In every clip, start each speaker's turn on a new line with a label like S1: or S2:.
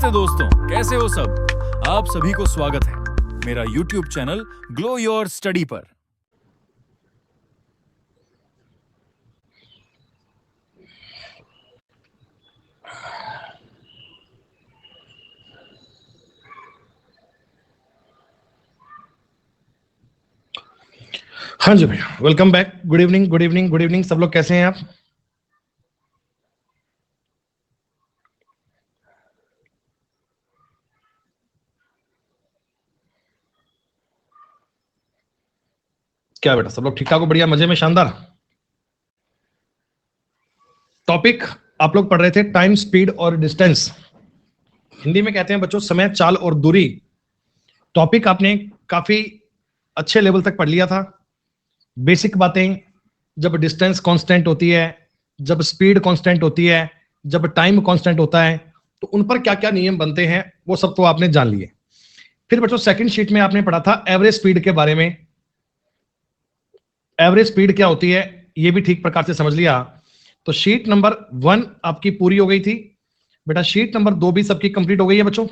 S1: नमस्ते दोस्तों, कैसे हो सब। आप सभी को स्वागत है मेरा YouTube channel glow your study पर।
S2: हाँ जी भैया, welcome back. Good evening, good evening, good evening. सब लोग कैसे हैं आप? क्या बेटा, सब लोग ठीक ठाक हो? बढ़िया, मजे में, शानदार। टॉपिक आप लोग पढ़ रहे थे टाइम, स्पीड और डिस्टेंस। हिंदी में कहते हैं बच्चों समय, चाल और दूरी। टॉपिक आपने काफी अच्छे लेवल तक पढ़ लिया था। बेसिक बातें, जब डिस्टेंस कांस्टेंट होती है, जब स्पीड कांस्टेंट होती है, जब टाइम कांस्टेंट होता है, तो उन पर क्या क्या नियम बनते हैं वो सब तो आपने जान लिए। फिर बच्चों सेकंड शीट में आपने पढ़ा था एवरेज स्पीड के बारे में। एवरेज स्पीड क्या होती है ये भी ठीक प्रकार से समझ लिया। तो शीट नंबर 1 आपकी पूरी हो गई थी बेटा। शीट नंबर 2 भी सबकी कंप्लीट हो गई है बच्चों।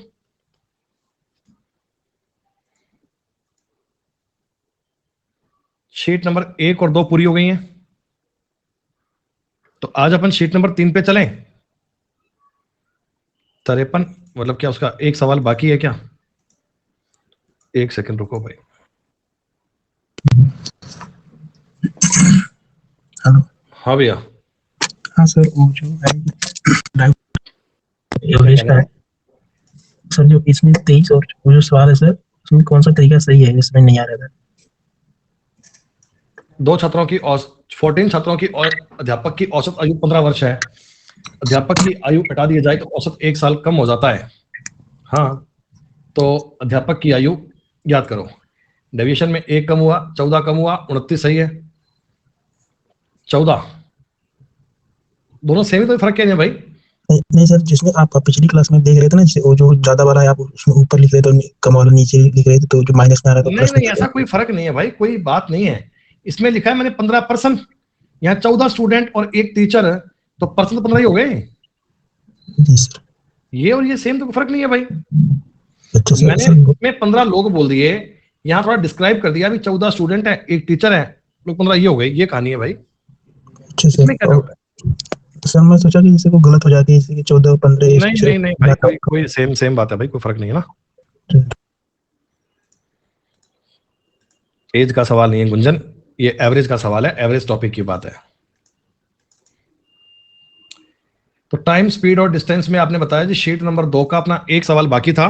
S2: शीट नंबर 1 और 2 पूरी हो गई हैं। तो आज अपन शीट नंबर 3 पे चलें। 53 मतलब क्या, उसका एक सवाल बाकी है क्या? एक सेकंड रुको भाई।
S3: हेलो।
S2: हाँ भैया।
S3: हाँ सर, वो जो है एवरेज का है सर, जो इसमें 23 और वो जो सवाल है सर, उसमें कौन सा तरीका सही है, इसमें नहीं आ रहा था।
S2: 14 छात्रों की और अध्यापक की औसत आयु 15 वर्ष है। अध्यापक की आयु हटा दी जाए तो औसत 1 साल कम हो जाता है। हाँ, तो अध्यापक की आयु याद करो। डेविएशन में 1 कम हुआ, 14 कम हुआ, 29 सही है। 14 दोनों सेम ही, तो फर्क क्या है भाई?
S3: नहीं सर, जिसमें आप पिछली क्लास में देख रहे थे ना, जैसे वो जो ज्यादा वाला है आप उसमें ऊपर लिख रहे थे, कम वाला नीचे लिख रहे थे, तो जो माइनस में आ रहा था प्लस में।
S2: नहीं, ऐसा कोई फर्क नहीं है भाई, कोई बात नहीं है। इसमें लिखा है मैंने 15%, यहाँ 14 स्टूडेंट और 1 टीचर, तो पर्सन तो 15 ही हो गए।
S3: जी सर।
S2: ये और ये सेम, तो फर्क नहीं है भाई।
S3: अच्छा सर,
S2: मैंने उसमें 15 लोग बोल दिए, यहाँ थोड़ा डिस्क्राइब कर दिया, अभी 14 स्टूडेंट है, 1 टीचर है, लोग 15 ये हो गए। ये कहानी है भाई।
S3: अच्छा
S2: इसमें क्या
S3: सर।
S2: डाउट है?
S3: तो सर मैं सोचा कि जैसे को गलत हो जाती है, जैसे कि 14 15
S2: नहीं भाई, कोई सेम बात है भाई, कोई फर्क नहीं है ना। एज का सवाल नहीं है गुंजन, ये एवरेज का सवाल है, एवरेज टॉपिक की बात है। तो टाइम, स्पीड और डिस्टेंस में आपने बताया जी शीट नंबर 2 का अपना एक सवाल बाकी था।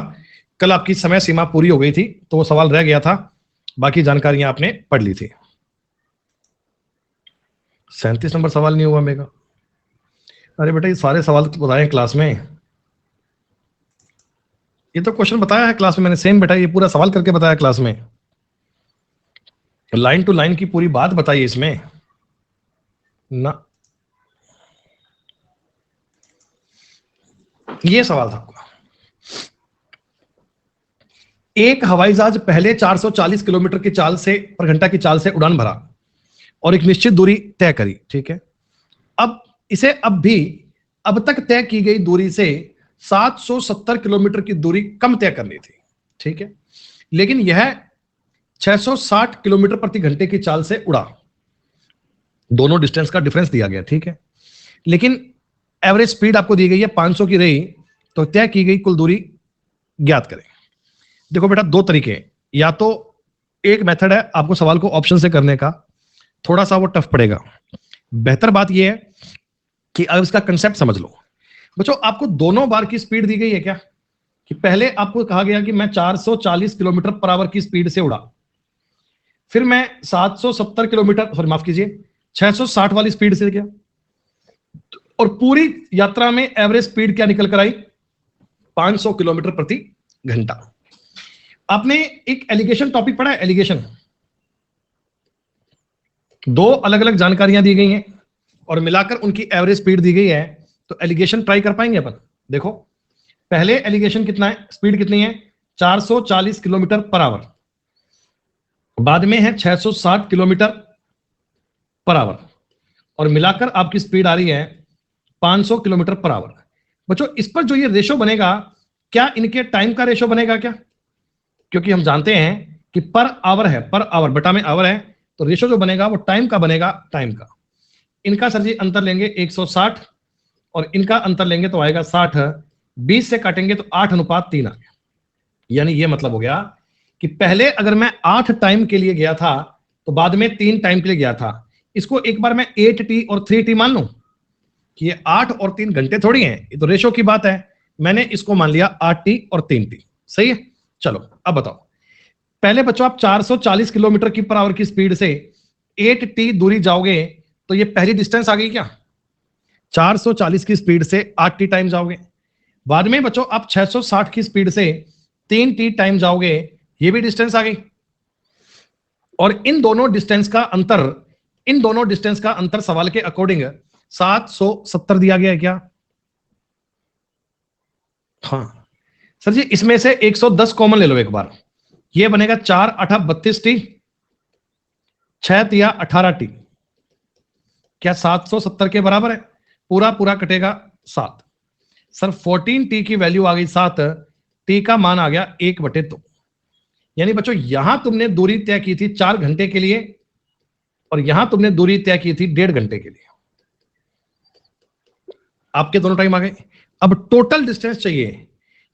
S2: कल आपकी समय सीमा पूरी हो गई थी, तो वो सवाल रह गया था, बाकी जानकारियां आपने पढ़ ली थी। 37 नंबर सवाल नहीं हुआ मेरा। अरे बेटा, ये सारे सवाल तो बताए क्लास में, ये तो क्वेश्चन बताया है क्लास में मैंने सेम बेटा, ये पूरा सवाल करके बताया क्लास में, लाइन टू लाइन की पूरी बात बताई इसमें ना। ये सवाल था आपका। एक हवाई जहाज पहले 440 किलोमीटर की चाल से पर घंटा की चाल से उड़ान भरा और एक निश्चित दूरी तय करी, ठीक है। अब इसे अब तक तय की गई दूरी से 770 किलोमीटर की दूरी कम तय करनी थी, ठीक है। लेकिन यह 660 किलोमीटर प्रति घंटे की चाल से उड़ा। दोनों डिस्टेंस का डिफरेंस दिया गया, ठीक है। लेकिन एवरेज स्पीड आपको दी गई है 500 की रही, तो तय की गई कुल दूरी ज्ञात करें। देखो बेटा, 2 तरीके हैं। या तो एक मेथड है आपको सवाल को ऑप्शन से करने का, थोड़ा सा वो टफ पड़ेगा। बेहतर बात यह है कि अब इसका कंसेप्ट समझ लो। बच्चों, आपको दोनों बार की स्पीड दी गई है क्या? कि पहले आपको कहा गया कि मैं 440 किलोमीटर पर आवर की स्पीड से उड़ा, फिर मैं 770 किलोमीटर, सॉरी माफ कीजिए, 660 वाली स्पीड से गया, और पूरी यात्रा में एवरेज स्पीड क्या निकल कर आई? 500 किलोमीटर प्रति घंटा। आपने एक एलिगेशन टॉपिक पढ़ा है, एलिगेशन। 2 अलग अलग जानकारियां दी गई हैं और मिलाकर उनकी एवरेज स्पीड दी गई है, तो एलिगेशन ट्राई कर पाएंगे अपन? देखो, पहले एलिगेशन कितना है, स्पीड कितनी है? 440 किलोमीटर पर आवर, बाद में है 660 किलोमीटर पर आवर, और मिलाकर आपकी स्पीड आ रही है 500 किलोमीटर पर आवर। बच्चों, इस पर जो ये रेशो बनेगा, क्या इनके टाइम का रेशो बनेगा क्या? क्योंकि हम जानते हैं कि पर आवर है, पर आवर बटा में आवर है, तो रेशो जो बनेगा वो टाइम का बनेगा, टाइम का। इनका सर जी अंतर लेंगे 160 और इनका अंतर लेंगे तो आएगा 60, 20 से काटेंगे तो 8:3 आ गया। यानी ये मतलब हो गया कि पहले अगर मैं 8 टाइम के लिए गया था तो बाद में 3 टाइम के लिए गया था। इसको एक बार मैं 8t और 3t मान लूं कि ये 8 और 3 घंटे थोड़ी हैं, ये तो रेशो की बात है। मैंने इसको मान लिया 8t और 3t। सही है। चलो अब बताओ, पहले बच्चों आप 440 किलोमीटर की पर आवर की स्पीड से 8t दूरी जाओगे तो ये पहली डिस्टेंस आ गई क्या? 440 की स्पीड से 8t टाइम जाओगे। बाद में बच्चों आप 660 की स्पीड से 3t टाइम जाओगे, ये भी डिस्टेंस आ गई। और इन दोनों डिस्टेंस का अंतर सवाल के अकॉर्डिंग 770 दिया गया है क्या? हाँ सर जी, इसमें से 110 कॉमन ले लो एक बार, ये बनेगा 4 8 32t, 6 तिया 18t, क्या 770 के बराबर है? पूरा पूरा कटेगा 7। सर 14t की वैल्यू आ गई 7, t का मान आ गया 1/2। यानी बच्चों यहां तुमने दूरी तय की थी 4 घंटे के लिए और यहां तुमने दूरी तय की थी 1.5 घंटे के लिए। आपके दोनों टाइम आ गए। अब टोटल डिस्टेंस चाहिए,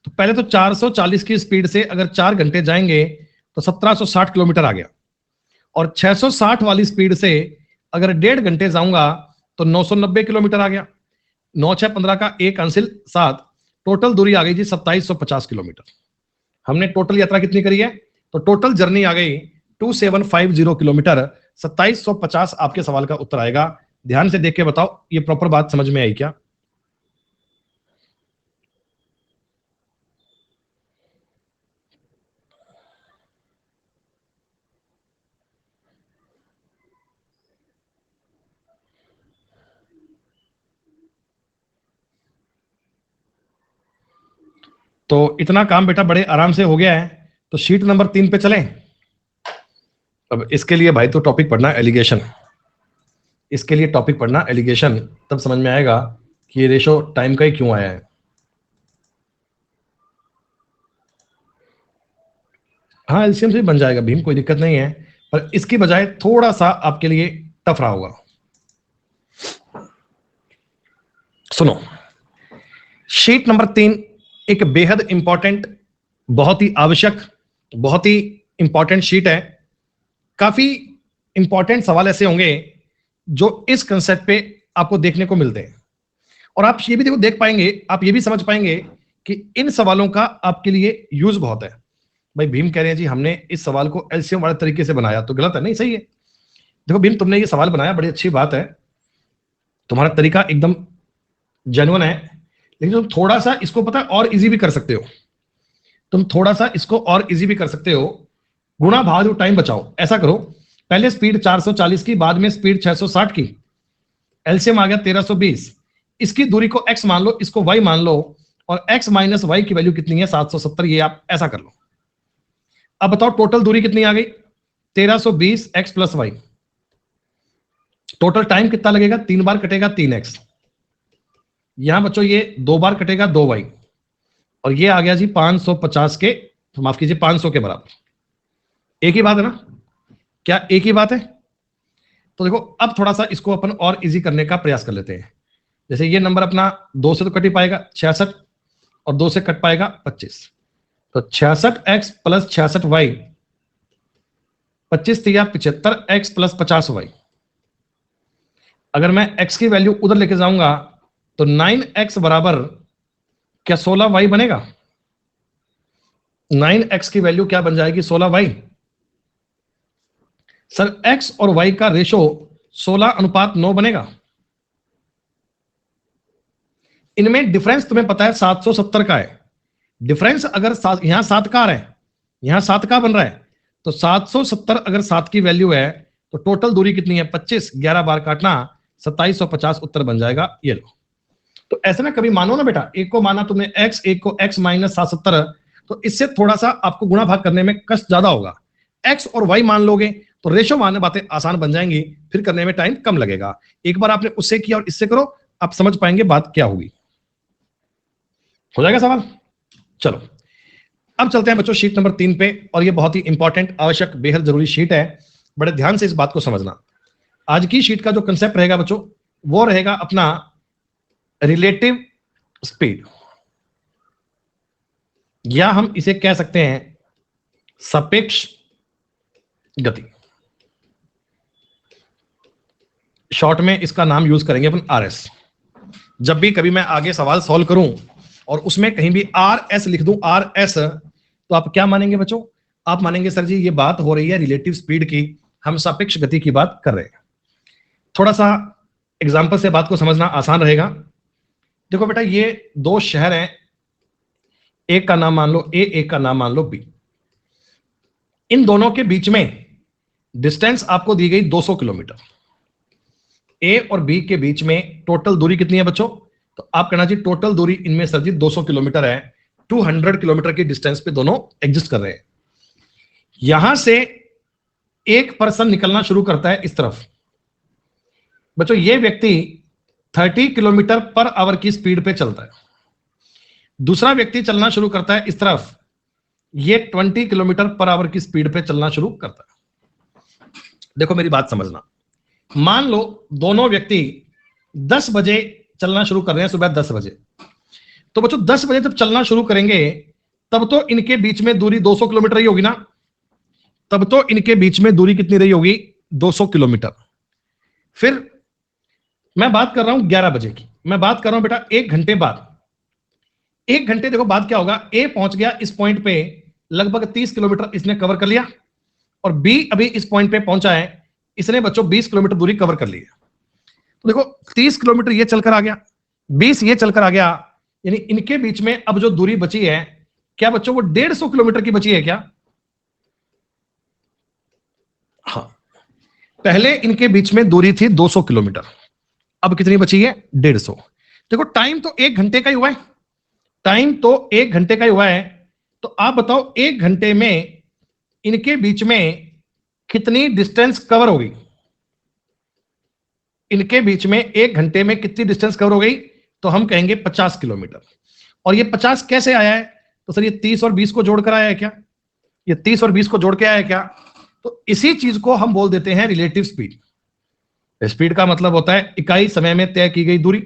S2: तो पहले तो 440 की स्पीड से अगर 4 घंटे जाएंगे तो 1760 किलोमीटर आ गया, और 660 वाली स्पीड से अगर 1.5 घंटे जाऊंगा तो 990 किलोमीटर आ गया। 9 6 15 का 1 अंसिल 7, टोटल दूरी आ गई जी 2750 किलोमीटर। हमने टोटल यात्रा कितनी करी है? तो टोटल जर्नी आ गई 2750 किलोमीटर। 2750 आपके सवाल का उत्तर आएगा। ध्यान से देख के बताओ, ये प्रॉपर बात समझ में आई क्या? तो इतना काम बेटा बड़े आराम से हो गया है, तो शीट नंबर 3 पे चलें। अब इसके लिए भाई तो टॉपिक पढ़ना एलिगेशन, इसके लिए टॉपिक पढ़ना एलिगेशन, तब समझ में आएगा कि ये रेशो टाइम का ही क्यों आया है। हाँ एलसीएम से भी बन जाएगा भीम, कोई दिक्कत नहीं है, पर इसकी बजाय थोड़ा सा आपके लिए टफ रहा होगा। सुनो, शीट नंबर 3 एक बेहद इंपॉर्टेंट, बहुत ही आवश्यक, बहुत ही इंपॉर्टेंट शीट है। काफी इंपॉर्टेंट सवाल ऐसे होंगे जो इस कंसेप्ट पे आपको देखने को मिलते हैं, और आप ये भी देखो देख पाएंगे, आप ये भी समझ पाएंगे कि इन सवालों का आपके लिए यूज बहुत है। भाई भीम कह रहे हैं जी हमने इस सवाल को एलसीएम वाले तरीके से बनाया, तो गलत है? नहीं, सही है। देखो भीम, तुमने ये सवाल बनाया, बड़ी अच्छी बात है, तुम्हारा तरीका एकदम जेन्युइन है, लेकिन तुम थोड़ा सा इसको पता है और इजी भी कर सकते हो। तुम थोड़ा सा इसको और इजी भी कर सकते हो, गुणा भाग और टाइम बचाओ। ऐसा करो, पहले स्पीड 440 की, बाद में स्पीड 660 की, एलसीएम आ गया 1320। इसकी दूरी को x मान लो, इसको y मान लो, और x माइनस वाई की वैल्यू कितनी है? 770। ये आप ऐसा कर लो। अब बताओ टोटल दूरी कितनी आ गई? 1320 x plus y. Total time कितना लगेगा? 3 बार कटेगा 3x। यहां बच्चों ये 2 बार कटेगा 2y, और ये आ गया जी 550 के, माफ कीजिए 500 के बराबर। एक ही बात है ना? क्या एक ही बात है? तो देखो अब थोड़ा सा इसको अपन और इजी करने का प्रयास कर लेते हैं। जैसे ये नंबर अपना 2 से तो कट ही पाएगा 66, और 2 से कट पाएगा 25, तो 66x प्लस 66y, 25 तिया 75x प्लस 50y। अगर मैं x की वैल्यू उधर लेके जाऊंगा तो 9x बराबर क्या 16y बनेगा? 9x की वैल्यू क्या बन जाएगी? 16y। सर x और y का रेशो 16:9 बनेगा। इनमें डिफरेंस तुम्हें पता है 770 का है। डिफरेंस अगर यहां 7 का आ रहा है, यहां 7 का बन रहा है, तो 770 अगर 7 की वैल्यू है तो टोटल दूरी कितनी है? 25, 11 बार काटना, 2750 उत्तर बन जाएगा। ये लो। तो ऐसे ना कभी मानो ना बेटा, एक को माना तुमने x, एक को x माइनस 770, तो इससे थोड़ा सा आपको गुणा भाग करने में कष्ट ज्यादा होगा। x और y मान लोगे तो रेशो मानने बातें आसान बन जाएंगी, फिर करने में टाइम कम लगेगा। एक बार आपने उससे किया और इससे करो, आप समझ पाएंगे बात क्या होगी। हो जाएगा सवाल? चलो अब चलते हैं बच्चों शीट नंबर 3 पे, और ये बहुत ही इंपॉर्टेंट, आवश्यक, बेहद जरूरी शीट है। बड़े ध्यान से इस बात को समझना। आज की शीट का जो कंसेप्ट रहेगा बच्चों वो रहेगा अपना रिलेटिव स्पीड, या हम इसे कह सकते हैं सापेक्ष गति। शॉर्ट में इसका नाम यूज करेंगे अपन आरएस। जब भी कभी मैं आगे सवाल सॉल्व करूं और उसमें कहीं भी आरएस लिख दूं, आरएस, तो आप क्या मानेंगे बच्चों? आप मानेंगे सर जी ये बात हो रही है रिलेटिव स्पीड की, हम सापेक्ष गति की बात कर रहे हैं। थोड़ा सा एग्जांपल से बात को समझना आसान रहेगा। देखो बेटा, ये दो शहर हैं, एक का नाम मान लो ए, एक का नाम मान लो बी। इन दोनों के बीच में डिस्टेंस आपको दी गई 200 किलोमीटर। ए और बी के बीच में टोटल दूरी कितनी है बच्चों? तो आप कहना जी टोटल दूरी इनमें सर जी 200 किलोमीटर है। 200 किलोमीटर की डिस्टेंस पे दोनों एग्जिस्ट कर रहे हैं। यहां से एक पर्सन निकलना शुरू करता है इस तरफ। बच्चों ये व्यक्ति 30 किलोमीटर पर आवर की स्पीड पे चलता है। दूसरा व्यक्ति चलना शुरू करता है इस तरफ, ये 20 किलोमीटर पर आवर की स्पीड पे चलना शुरू करता है। देखो मेरी बात समझना, मान लो दोनों व्यक्ति 10 बजे चलना शुरू कर रहे हैं, सुबह 10 बजे। तो बच्चों 10 बजे जब चलना शुरू करेंगे तब तो इनके बीच में दूरी 200 किलोमीटर ही होगी ना। तब तो इनके बीच में दूरी कितनी रही होगी? 200 किलोमीटर। फिर मैं बात कर रहा हूं 11 बजे की, मैं बात कर रहा हूं बेटा 1 घंटे बाद। 1 घंटे देखो बाद क्या होगा, ए पहुंच गया इस पॉइंट पे, लगभग 30 किलोमीटर इसने कवर कर लिया, और बी अभी इस पॉइंट पे पहुंचा है, इसने बच्चों 20 किलोमीटर दूरी कवर कर ली है। तो देखो 30 किलोमीटर ये चलकर आ गया, 20 ये चलकर आ गया, यानी इनके बीच में अब जो दूरी बची है, क्या बच्चों वो 150 किलोमीटर की बची है क्या? हाँ, पहले इनके बीच में दूरी थी 200 किलोमीटर, अब कितनी बची है? 150। देखो टाइम तो 1 घंटे का ही हुआ है, टाइम तो 1 घंटे का ही हुआ है। तो आप बताओ 1 घंटे में इनके बीच में कितनी डिस्टेंस कवर होगी? इनके बीच में 1 घंटे में कितनी डिस्टेंस कवर हो गई? तो हम कहेंगे 50 किलोमीटर। और ये 50 कैसे आया है? तो सर ये 30 और 20 को जोड़कर आया है क्या? ये 30 और 20 को जोड़ के आया है क्या? तो इसी चीज को हम बोल देते हैं रिलेटिव स्पीड। स्पीड का मतलब होता है इकाई समय में तय की गई दूरी।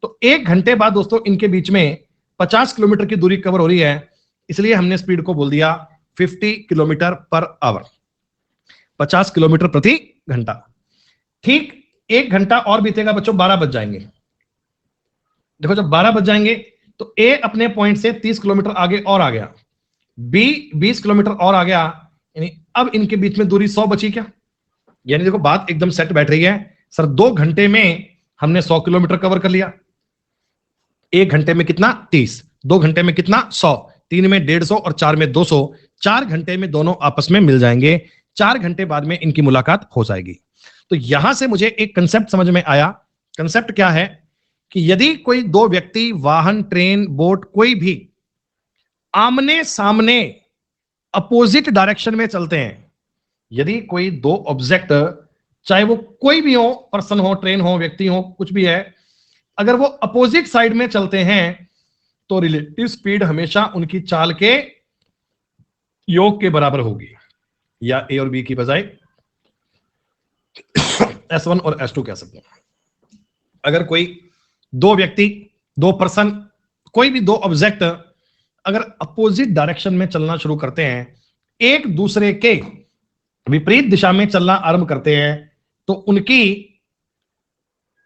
S2: तो 1 घंटे बाद दोस्तों इनके बीच में 50 किलोमीटर की दूरी कवर हो रही है, इसलिए हमने स्पीड को बोल दिया 50 किलोमीटर पर आवर, 50 किलोमीटर प्रति घंटा। ठीक 1 घंटा और बीतेगा बच्चों, 12 बज जाएंगे। देखो जब 12 बज जाएंगे तो ए अपने पॉइंट से 30 किलोमीटर आगे और आ गया, बी 20 किलोमीटर और आ गया, यानी अब इनके बीच में दूरी 100 बची क्या? यानी देखो बात एकदम सेट बैठ रही है। सर 2 घंटे में हमने 100 किलोमीटर कवर कर लिया। 1 घंटे में कितना? 30। 2 घंटे में कितना? 100। 3 में 150 और 4 में 200। 4 घंटे में दोनों आपस में मिल जाएंगे। 4 घंटे बाद में इनकी मुलाकात हो जाएगी। तो यहां से मुझे एक कंसेप्ट समझ में आया। कंसेप्ट क्या है कि यदि कोई दो व्यक्ति वाहन, ट्रेन, बोट, कोई भी आमने सामने अपोजिट डायरेक्शन में चलते हैं, यदि कोई दो ऑब्जेक्ट, चाहे वो कोई भी हो, पर्सन हो, ट्रेन हो, व्यक्ति हो, कुछ भी है, अगर वो अपोजिट साइड में चलते हैं तो रिलेटिव स्पीड हमेशा उनकी चाल के योग के बराबर होगी, या ए और बी की बजाय S1 और S2 कह सकते हैं। अगर कोई दो व्यक्ति, दो पर्सन, कोई भी दो ऑब्जेक्ट अगर अपोजिट डायरेक्शन में चलना शुरू करते हैं, एक दूसरे के विपरीत दिशा में चलना आरंभ करते हैं, तो उनकी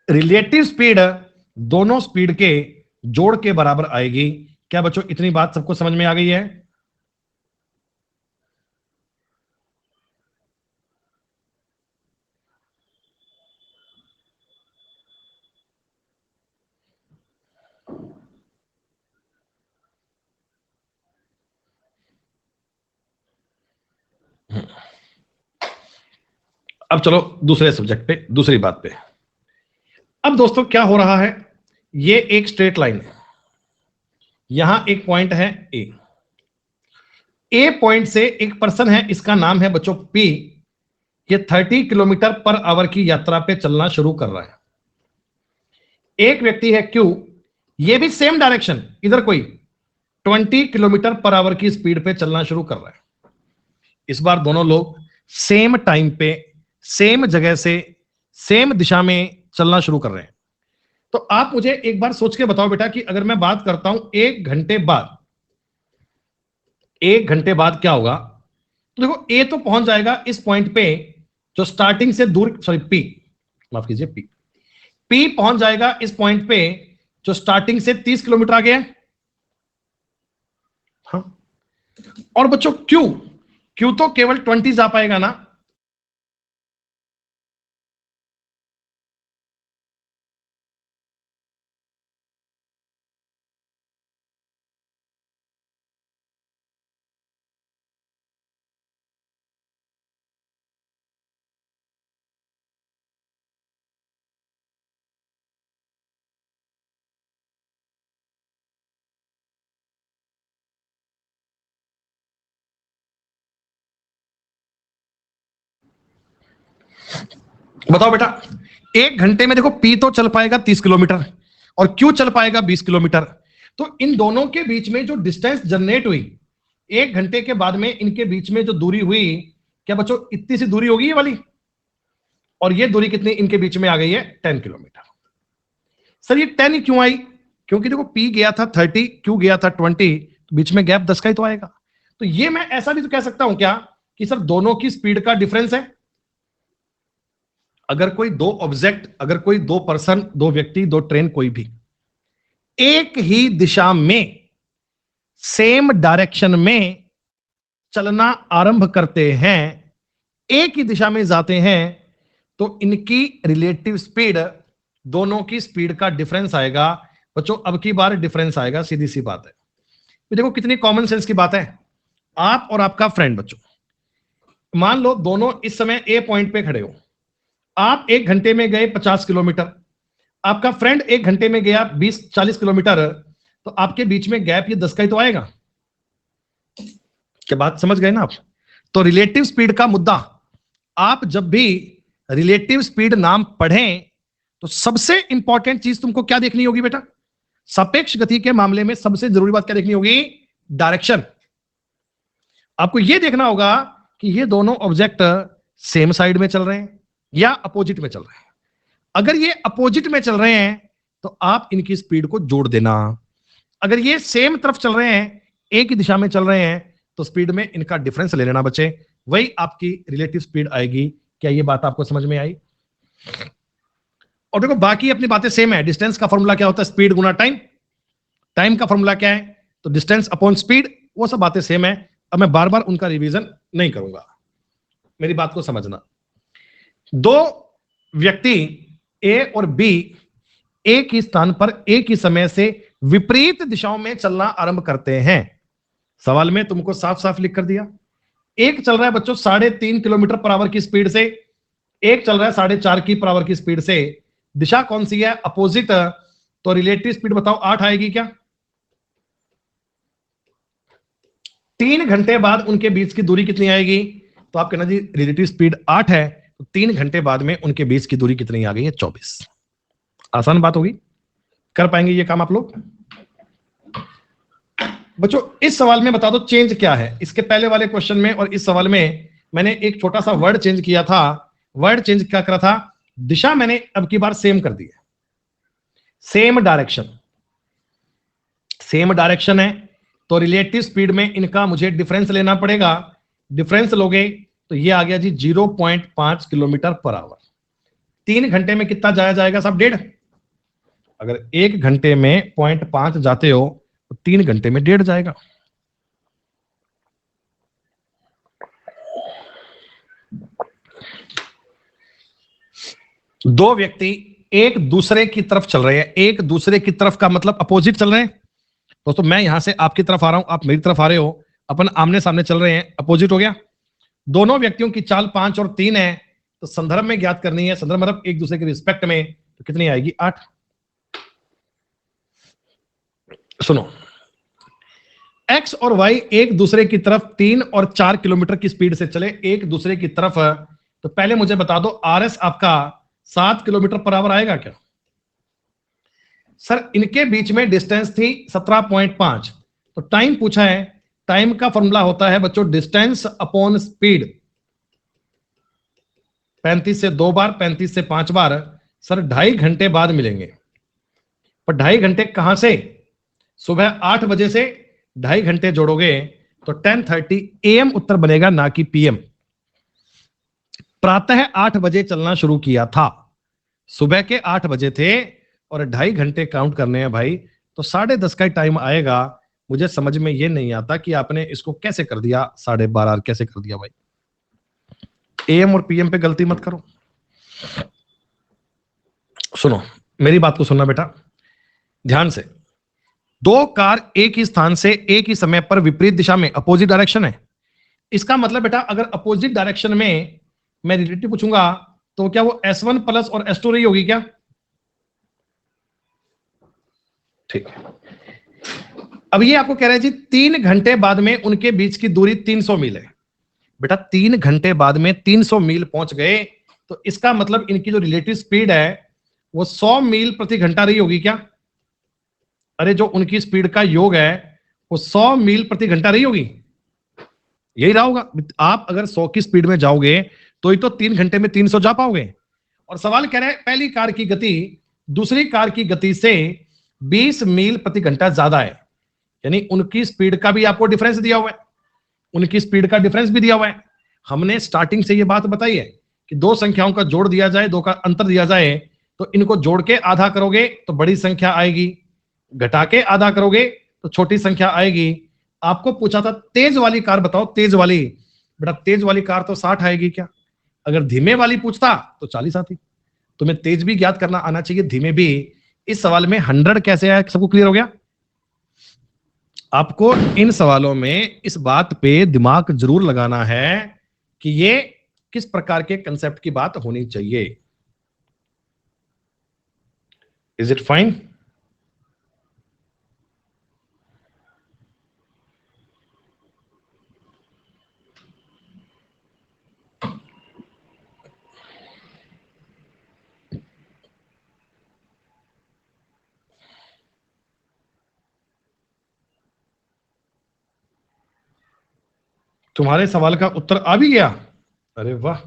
S2: रिलेटिव स्पीड दोनों स्पीड के जोड़ के बराबर आएगी। क्या बच्चों इतनी बात सबको समझ में आ गई है? अब चलो दूसरे सब्जेक्ट पे, दूसरी बात पे। अब दोस्तों क्या हो रहा है, ये एक स्ट्रेट लाइन है, यहां एक पॉइंट है ए पॉइंट से एक पर्सन है, इसका नाम है बच्चों पी। ये 30 किलोमीटर पर आवर की यात्रा पे चलना शुरू कर रहा है। एक व्यक्ति है क्यू, ये भी सेम डायरेक्शन, इधर कोई 20 किलोमीटर पर आवर की स्पीड पे चलना शुरू कर रहे हैं। इस बार दोनों लोग सेम टाइम पे, सेम जगह से, सेम दिशा में चलना शुरू कर रहे हैं। तो आप मुझे एक बार सोच के बताओ बेटा कि अगर मैं बात करता हूं 1 घंटे बाद, 1 घंटे बाद क्या होगा? तो देखो, ए तो पहुंच जाएगा इस पॉइंट पे जो स्टार्टिंग से दूर, सॉरी पी, माफ कीजिए, पी पहुंच जाएगा इस पॉइंट पे जो स्टार्टिंग से 30 किलोमीटर आगे है। हाँ, और बच्चों क्यू तो केवल 20 जा पाएगा ना। बताओ बेटा, 1 घंटे में देखो पी तो चल पाएगा 30 किलोमीटर और क्यू चल पाएगा 20 किलोमीटर। तो इन दोनों के बीच में जो डिस्टेंस जनरेट हुई 1 घंटे के बाद में, इनके बीच में जो दूरी हुई, क्या बच्चों इतनी सी दूरी होगी ये वाली? और ये दूरी कितनी इनके बीच में आ गई है? 10 किलोमीटर। सर ये 10 ही क्यों आई? क्योंकि देखो पी गया था 30, क्यू गया था 20, बीच में गैप 10 का ही तो आएगा। तो ये मैं ऐसा भी तो कह सकता हूं क्या कि सर दोनों की स्पीड का डिफरेंस है। अगर कोई दो ऑब्जेक्ट, अगर कोई दो पर्सन, दो व्यक्ति, दो ट्रेन, कोई भी एक ही दिशा में, सेम डायरेक्शन में चलना आरंभ करते हैं, एक ही दिशा में जाते हैं, तो इनकी रिलेटिव स्पीड, दोनों की स्पीड का डिफरेंस आएगा। बच्चों अब की बार डिफरेंस आएगा, सीधी सी बात है। तो देखो कितनी कॉमन सेंस की बात है। आप और आपका फ्रेंड, बच्चों मान लो दोनों इस समय ए पॉइंट पे खड़े हो। आप 1 घंटे में गए 50 किलोमीटर, आपका फ्रेंड 1 घंटे में गया 20-40 किलोमीटर, तो आपके बीच में गैप ये 10 का ही तो आएगा। क्या बात समझ गए ना आप? तो रिलेटिव स्पीड का मुद्दा, आप जब भी रिलेटिव स्पीड नाम पढ़ें तो सबसे इंपॉर्टेंट चीज तुमको क्या देखनी होगी बेटा? सापेक्ष गति के मामले में सबसे जरूरी बात क्या देखनी होगी? डायरेक्शन। आपको यह देखना होगा कि ये दोनों ऑब्जेक्ट सेम साइड में चल रहे हैं या अपोजिट में चल रहे हैं। अगर ये अपोजिट में चल रहे हैं तो आप इनकी स्पीड को जोड़ देना। अगर ये सेम तरफ चल रहे हैं, एक ही दिशा में चल रहे हैं, तो स्पीड में इनका डिफरेंस ले लेना बच्चे, वही आपकी रिलेटिव स्पीड आएगी। क्या ये बात आपको समझ में आई? और देखो बाकी अपनी बातें सेम है। डिस्टेंस का फॉर्मूला क्या होता है? स्पीड गुना टाइम। टाइम का फॉर्मूला क्या है? तो डिस्टेंस अपॉन स्पीड। वो सब बातें सेम है। अब मैं बार बार उनका रिवीजन नहीं करूंगा, मेरी बात को समझना। दो व्यक्ति ए और बी एक ही स्थान पर एक ही समय से विपरीत दिशाओं में चलना आरंभ करते हैं। सवाल में तुमको साफ साफ लिख कर दिया। एक चल रहा है बच्चों 3.5 किलोमीटर पर आवर की स्पीड से, एक चल रहा है 4.5 की पर आवर की स्पीड से। दिशा कौन सी है? अपोजिट। तो रिलेटिव स्पीड बताओ 8 आएगी क्या? 3 घंटे बाद उनके बीच की दूरी कितनी आएगी? तो आप कहना जी रिलेटिव स्पीड 8 है, तो 3 घंटे बाद में उनके बीच की दूरी कितनी आ गई है? 24। आसान बात होगी, कर पाएंगे ये काम आप लोग? बच्चों इस सवाल में बता दो चेंज क्या है। इसके पहले वाले क्वेश्चन में और इस सवाल में मैंने एक छोटा सा वर्ड चेंज किया था। वर्ड चेंज क्या करा था? दिशा मैंने अब की बार सेम कर दी है। सेम डायरेक्शन, सेम डायरेक्शन है, तो रिलेटिव स्पीड में इनका मुझे डिफरेंस लेना पड़ेगा। डिफरेंस लोगे तो ये आ गया जी 0.5 किलोमीटर पर आवर। 3 घंटे में कितना जाया जाएगा साहब? 1.5। अगर 1 घंटे में 0.5 जाते हो तो 3 घंटे में 1.5 जाएगा। दो व्यक्ति एक दूसरे की तरफ चल रहे हैं, एक दूसरे की तरफ का मतलब अपोजिट चल रहे हैं। दोस्तों मैं यहां से आपकी तरफ आ रहा हूं, आप मेरी तरफ आ रहे हो, अपन आमने सामने चल रहे हैं, अपोजिट हो गया। दोनों व्यक्तियों की चाल 5 और 3 है, तो संदर्भ में ज्ञात करनी है। संदर्भ मतलब एक दूसरे के रिस्पेक्ट में, तो कितनी आएगी? 8। सुनो, एक्स और वाई एक दूसरे की तरफ 3 और 4 किलोमीटर की स्पीड से चले एक दूसरे की तरफ, तो पहले मुझे बता दो आरएस आपका 7 किलोमीटर पर आवर आएगा क्या? सर इनके बीच में डिस्टेंस थी 17.5, तो टाइम पूछा है, टाइम का फॉर्मूला होता है बच्चों डिस्टेंस अपॉन स्पीड। 35 से 2 बार, 35 से 5 बार, सर 2.5 घंटे बाद मिलेंगे। पर 2.5 घंटे कहां से? सुबह 8 बजे से 2.5 घंटे जोड़ोगे तो 10:30 AM उत्तर बनेगा, ना कि PM। प्रातः 8 बजे चलना शुरू किया था, सुबह के 8 बजे थे और 2.5 घंटे काउंट करने हैं भाई, तो 10:30 का टाइम आएगा। मुझे समझ में ये नहीं आता कि आपने इसको कैसे कर दिया 12:30 कैसे कर दिया भाई। AM और PM पे गलती मत करो। सुनो मेरी बात को, सुनना बेटा ध्यान से। 2 कार एक ही स्थान से एक ही समय पर विपरीत दिशा में, अपोजिट डायरेक्शन है। इसका मतलब बेटा अगर अपोजिट डायरेक्शन में मैं रिलेटिव पूछूंगा तो क्या वो S1 प्लस और S2 रही होगी क्या? ठीक है। अब ये आपको कह रहे हैं जी 3 घंटे बाद में उनके बीच की दूरी 300 मील है। बेटा 3 घंटे बाद में 300 मील पहुंच गए, तो इसका मतलब इनकी जो रिलेटिव स्पीड है वो 100 मील प्रति घंटा रही होगी क्या? अरे जो उनकी स्पीड का योग है वो 100 मील प्रति घंटा रही होगी, यही रहा होगा। आप अगर 100 की स्पीड में जाओगे तो ही तो 3 घंटे में 300 जा पाओगे। और सवाल कह रहा है पहली कार की गति दूसरी कार की गति से 20 मील प्रति घंटा ज्यादा है, यानी उनकी स्पीड का भी आपको डिफरेंस दिया हुआ है, उनकी स्पीड का डिफरेंस भी दिया हुआ है। हमने स्टार्टिंग से ये बात बताई है कि 2 संख्याओं का जोड़ दिया जाए, 2 का अंतर दिया जाए, तो इनको जोड़ के आधा करोगे तो बड़ी संख्या आएगी, घटा के आधा करोगे तो छोटी संख्या आएगी। आपको पूछा था तेज वाली कार बताओ, तेज वाली, बेटा तेज वाली कार तो 60 आएगी क्या? अगर धीमे वाली पूछता तो 40 आती। तुम्हें तेज भी ज्ञात करना आना चाहिए, धीमे भी। इस सवाल में 100 कैसे आया, सबको क्लियर हो गया? आपको इन सवालों में इस बात पे दिमाग जरूर लगाना है कि ये किस प्रकार के कंसेप्ट की बात होनी चाहिए। Is it fine? तुम्हारे सवाल का उत्तर आ भी गया? अरे वाह,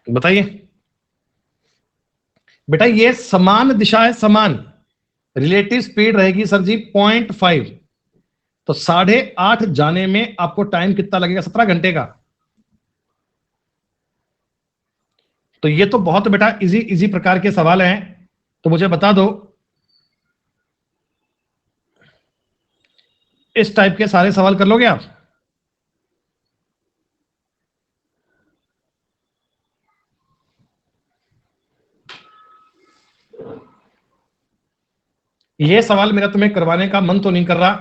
S2: बताइए बेटा। ये समान दिशा है, समान रिलेटिव स्पीड रहेगी सर जी 0.5, तो 8:30 जाने में आपको टाइम कितना लगेगा? 17 घंटे का। तो ये तो बहुत बेटा इजी इजी प्रकार के सवाल हैं, तो मुझे बता दो इस टाइप के सारे सवाल कर लोगे आप? ये सवाल मेरा तुम्हें करवाने का मन तो नहीं कर रहा,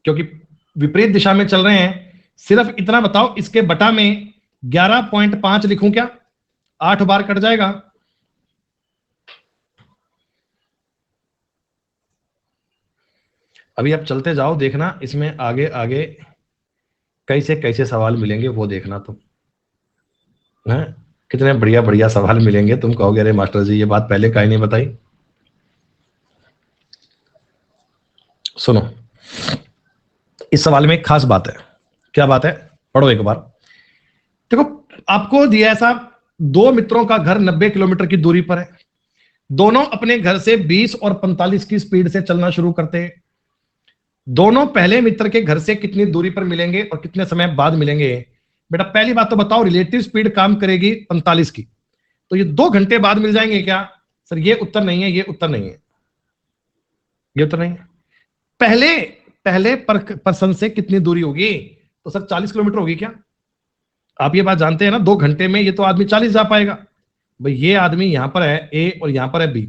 S2: क्योंकि विपरीत दिशा में चल रहे हैं। सिर्फ इतना बताओ, इसके बटा में 11.5 लिखूं क्या? 8 बार कट जाएगा। अभी आप चलते जाओ, देखना इसमें आगे आगे कैसे कैसे सवाल मिलेंगे वो देखना तुम, है कितने बढ़िया बढ़िया सवाल मिलेंगे। तुम कहोगे अरे मास्टर जी ये बात पहले काहे नहीं बताई। सुनो इस सवाल में एक खास बात है। क्या बात है? पढ़ो एक बार। देखो आपको दिया ऐसा, 2 मित्रों का घर 90 किलोमीटर की दूरी पर है, दोनों अपने घर से 20 और 45 की स्पीड से चलना शुरू करते हैं। दोनों पहले मित्र के घर से कितनी दूरी पर मिलेंगे और कितने समय बाद मिलेंगे? बेटा पहली बात तो बताओ, रिलेटिव स्पीड काम करेगी 45 की, तो ये 2 घंटे बाद मिल जाएंगे क्या? सर ये उत्तर नहीं है, ये उत्तर नहीं है, ये उत्तर नहीं है। पहले पर्सन से कितनी दूरी होगी? तो सर 40 किलोमीटर होगी क्या? आप ये बात जानते हैं ना, 2 घंटे में ये तो आदमी 40 जा पाएगा। भाई ये आदमी यहां पर है ए और यहां पर है बी,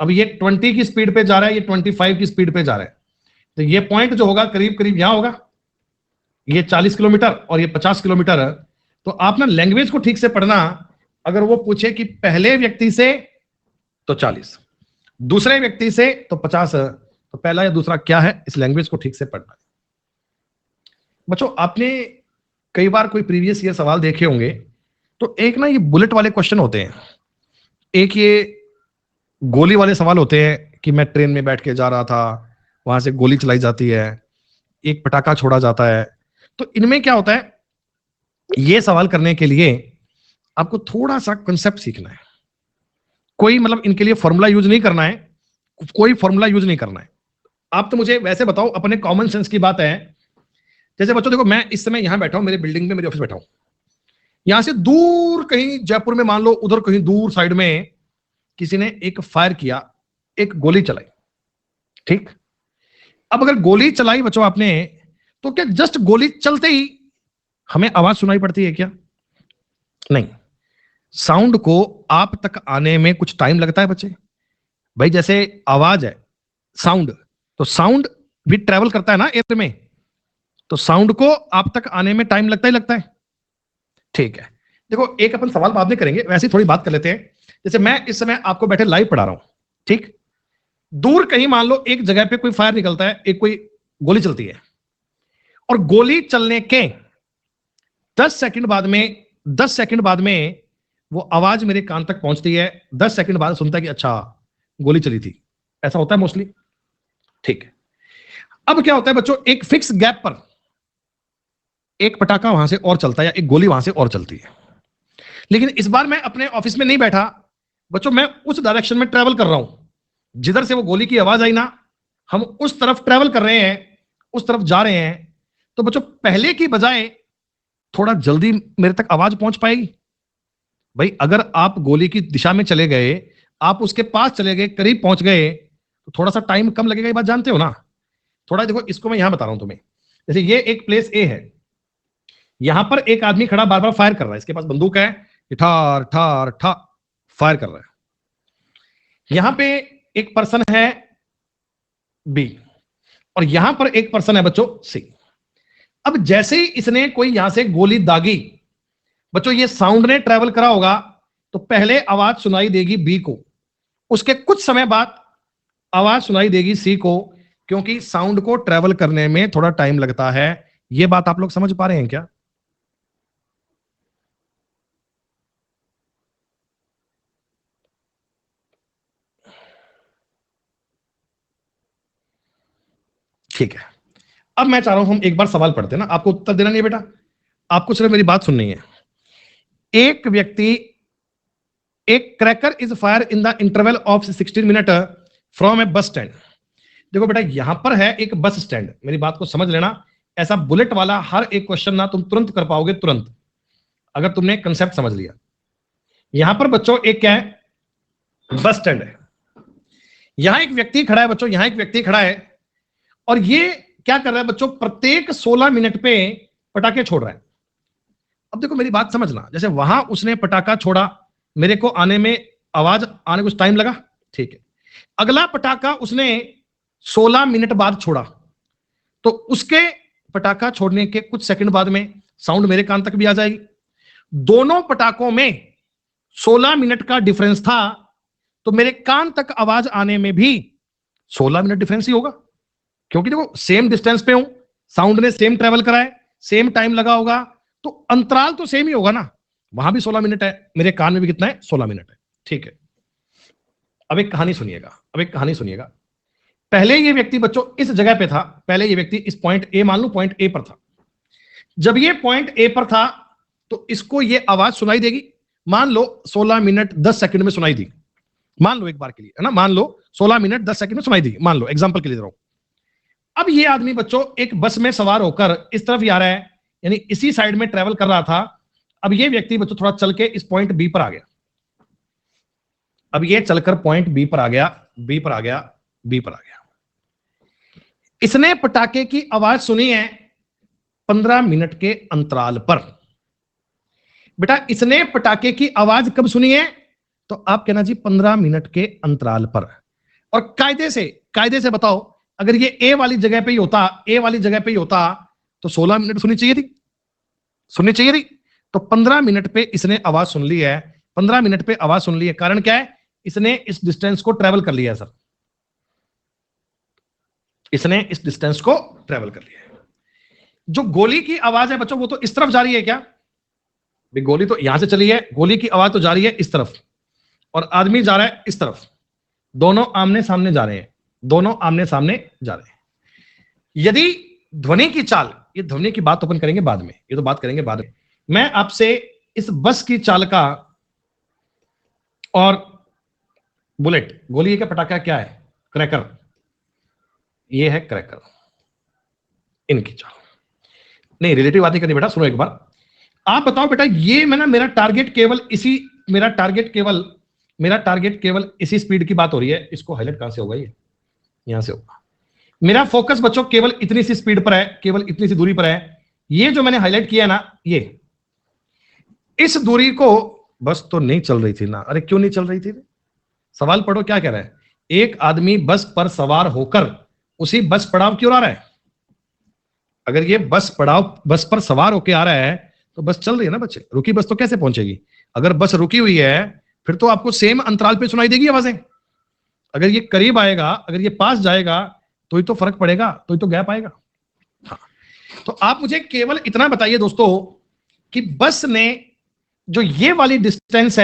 S2: अब ये 20 की स्पीड पे जा रहा है, ये 25 की स्पीड पे जा रहा है, तो ये पॉइंट जो होगा करीब करीब यहां होगा। ये 40 किलोमीटर और ये 50 किलोमीटर है। तो आप ना लैंग्वेज को ठीक से पढ़ना। अगर वो पूछे कि पहले व्यक्ति से तो 40, दूसरे व्यक्ति से तो 50, तो पहला या दूसरा क्या है, इस लैंग्वेज को ठीक से पढ़ना है। बच्चों आपने कई बार कोई प्रीवियस ईयर सवाल देखे होंगे, तो एक ना ये बुलेट वाले क्वेश्चन होते हैं, एक ये गोली वाले सवाल होते हैं कि मैं ट्रेन में बैठ के जा रहा था, वहां से गोली चलाई जाती है, एक पटाखा छोड़ा जाता है। तो इनमें क्या होता है, ये सवाल करने के लिए आपको थोड़ा सा कंसेप्ट सीखना है। कोई मतलब इनके लिए फॉर्मूला यूज नहीं करना है, कोई फॉर्मूला यूज नहीं करना है। आप तो मुझे वैसे बताओ, अपने कॉमन सेंस की बात है। जैसे बच्चों देखो, मैं इस समय यहां बैठा हूं, मेरे बिल्डिंग में, मेरे ऑफिस बैठा हूं, यहां से दूर कहीं जयपुर में मान लो, उधर कहीं दूर साइड में किसी ने एक फायर किया, एक गोली चलाई, ठीक। अब अगर गोली चलाई बच्चों आपने, तो क्या जस्ट गोली चलते ही हमें आवाज सुनाई पड़ती है क्या? नहीं, साउंड को आप तक आने में कुछ टाइम लगता है बच्चे। भाई जैसे आवाज है, साउंड, तो साउंड भी ट्रेवल करता है ना एयर में, तो साउंड को आप तक आने में टाइम लगता ही लगता है, ठीक है। देखो एक अपन सवाल बाद में करेंगे, वैसे ही थोड़ी बात कर लेते हैं। जैसे मैं इस समय आपको बैठे लाइव पढ़ा रहा हूं, ठीक। दूर कहीं मान लो एक जगह पे कोई फायर निकलता है, एक कोई गोली चलती है, और गोली चलने के 10 सेकंड बाद में वो आवाज मेरे कान तक पहुंचती है। 10 सेकंड बाद सुनता है कि अच्छा गोली चली थी। ऐसा होता है मोस्टली, ठीक है। अब क्या होता है बच्चों, एक फिक्स गैप पर एक पटाखा वहां से और चलता है, या एक गोली वहां से और चलती है। लेकिन इस बार मैं अपने ऑफिस में नहीं बैठा बच्चों, मैं उस डायरेक्शन में ट्रेवल कर रहा हूं, जिधर से वो गोली की आवाज आई ना, हम उस तरफ ट्रेवल कर रहे हैं, उस तरफ जा रहे हैं। तो बच्चों पहले की बजाय थोड़ा जल्दी मेरे तक आवाज पहुंच पाएगी। भाई अगर आप गोली की दिशा में चले गए, आप उसके पास चले गए, करीब पहुंच गए, तो थोड़ा सा टाइम कम लगेगा, ये बात जानते हो ना। थोड़ा देखो, इसको मैं यहां बता रहा हूं तुम्हें। जैसे ये एक प्लेस ए है, यहां पर एक आदमी खड़ा बार बार फायर कर रहा है, इसके पास बंदूक है, ठार ठार ठा फायर कर रहा है। यहां पे एक पर्सन है बी, और यहां पर एक पर्सन है बच्चों सी। अब जैसे ही इसने कोई यहां से गोली दागी बच्चों, ये साउंड ने ट्रेवल करा होगा, तो पहले आवाज सुनाई देगी बी को, उसके कुछ समय बाद आवाज सुनाई देगी सी को, क्योंकि साउंड को ट्रेवल करने में थोड़ा टाइम लगता है। ये बात आप लोग समझ पा रहे हैं क्या? ठीक है। अब मैं चाह रहा हूं हम एक बार सवाल पढ़ते हैं ना, आपको उत्तर देना नहीं है बेटा, आपको सिर्फ मेरी बात सुननी है। एक व्यक्ति, एक cracker is fire in the interval of 16 minute from A bus stand. देखो बेटा यहां पर है एक बस स्टैंड, मेरी बात को समझ लेना। ऐसा बुलेट वाला हर एक क्वेश्चन ना तुम तुरंत कर पाओगे, तुरंत, अगर तुमने कंसेप्ट समझ लिया। यहां पर बच्चों एक क्या है, बस स्टैंड है। यहां एक व्यक्ति खड़ा है बच्चों, यहां एक व्यक्ति खड़ा है, और ये क्या कर रहा है बच्चों, प्रत्येक 16 मिनट पे पटाखे छोड़ रहा है। अब देखो मेरी बात समझना, जैसे वहां उसने पटाखा छोड़ा, मेरे को आने में, आवाज आने कुछ टाइम लगा, ठीक है। अगला पटाखा उसने 16 मिनट बाद छोड़ा, तो उसके पटाखा छोड़ने के कुछ सेकंड बाद में साउंड मेरे कान तक भी आ जाएगी। दोनों पटाखों में 16 मिनट का डिफरेंस था, तो मेरे कान तक आवाज आने में भी 16 मिनट डिफरेंस ही होगा, क्योंकि देखो सेम डिस्टेंस पे हूं, साउंड ने सेम ट्रेवल करा है, सेम टाइम लगा होगा, तो अंतराल तो सेम ही होगा ना। वहां भी 16 मिनट है, मेरे कान में भी कितना है, 16 मिनट है, ठीक है। अब एक कहानी सुनिएगा, पहले ये व्यक्ति बच्चों इस जगह पे था, पहले ये व्यक्ति इस पॉइंट ए, मान लो पॉइंट ए पर था। जब ये पॉइंट ए पर था, तो इसको ये आवाज सुनाई देगी, मान लो 16 मिनट 10 सेकंड में सुनाई दी, मान लो एक बार के लिए, है ना, मान लो 16 मिनट 10 सेकंड में सुनाई दी, मान लो एग्जांपल के लिए दे रहा हूं। अब ये आदमी बच्चों एक बस में सवार होकर इस तरफ आ रहा है, यानी इसी साइड में ट्रेवल कर रहा था। अब ये व्यक्ति बच्चों थोड़ा चल के इस पॉइंट बी पर आ गया, अब ये चलकर पॉइंट बी पर आ गया, बी पर आ गया, बी पर आ गया। इसने पटाखे की आवाज सुनी है 15 मिनट के अंतराल पर। बेटा इसने पटाखे की आवाज कब सुनी है, तो आप कहना जी 15 मिनट के अंतराल पर। और कायदे से बताओ, अगर ये ए वाली जगह पे ही होता, तो 16 मिनट सुननी चाहिए थी। तो 15 मिनट पे इसने आवाज सुन ली है, 15 मिनट पे आवाज सुन ली है। कारण क्या है, इसने इस डिस्टेंस को ट्रेवल कर लिया है सर। इसने इस डिस्टेंस को ट्रेवल कर लिया है। जो गोली की आवाज है बच्चों वो तो इस तरफ जा रही है क्या, भाई गोली तो यहां से चली है, गोली की आवाज तो जा रही है इस तरफ और आदमी जा रहा है इस तरफ, दोनों आमने सामने जा रहे हैं, दोनों आमने सामने जा रहे हैं। यदि ध्वनि की चाल, ये ध्वनि की बात अपन करेंगे बाद में, ये तो बात करेंगे बाद में। मैं आपसे इस बस की चाल का और बुलेट, गोली का पटाखा क्या है, क्रैकर, ये है क्रैकर, इनकी चाल नहीं, रिलेटिव बात नहीं करनी बेटा, सुनो एक बार। आप बताओ बेटा, ये मैं ना मेरा टारगेट केवल इसी, मेरा टारगेट केवल इसी स्पीड की बात हो रही है। इसको हाईलाइट कहां से होगा, ये यहां से होगा। मेरा फोकस बच्चों केवल इतनी सी स्पीड पर है, केवल इतनी सी दूरी पर है। ये जो मैंने हाईलाइट किया ना, ये इस दूरी को, बस तो नहीं चल रही थी ना, अरे क्यों नहीं चल रही थी, सवाल पढ़ो क्या कह रहा है। एक आदमी बस पर सवार होकर उसी बस पड़ाव क्यों आ रहा है, अगर ये बस पर सवार होकर आ रहा है तो बस चल रही है ना बच्चे, रुकी बस तो कैसे पहुंचेगी। अगर बस रुकी हुई है फिर तो आपको सेम अंतराल पे सुनाई देगी आवाजें। अगर ये करीब आएगा, अगर ये पास जाएगा तो ही तो फर्क पड़ेगा, तो ही तो गैप आएगा। हाँ, तो आप मुझे केवल इतना बताइए दोस्तों कि बस ने जो ये वाली डिस्टेंस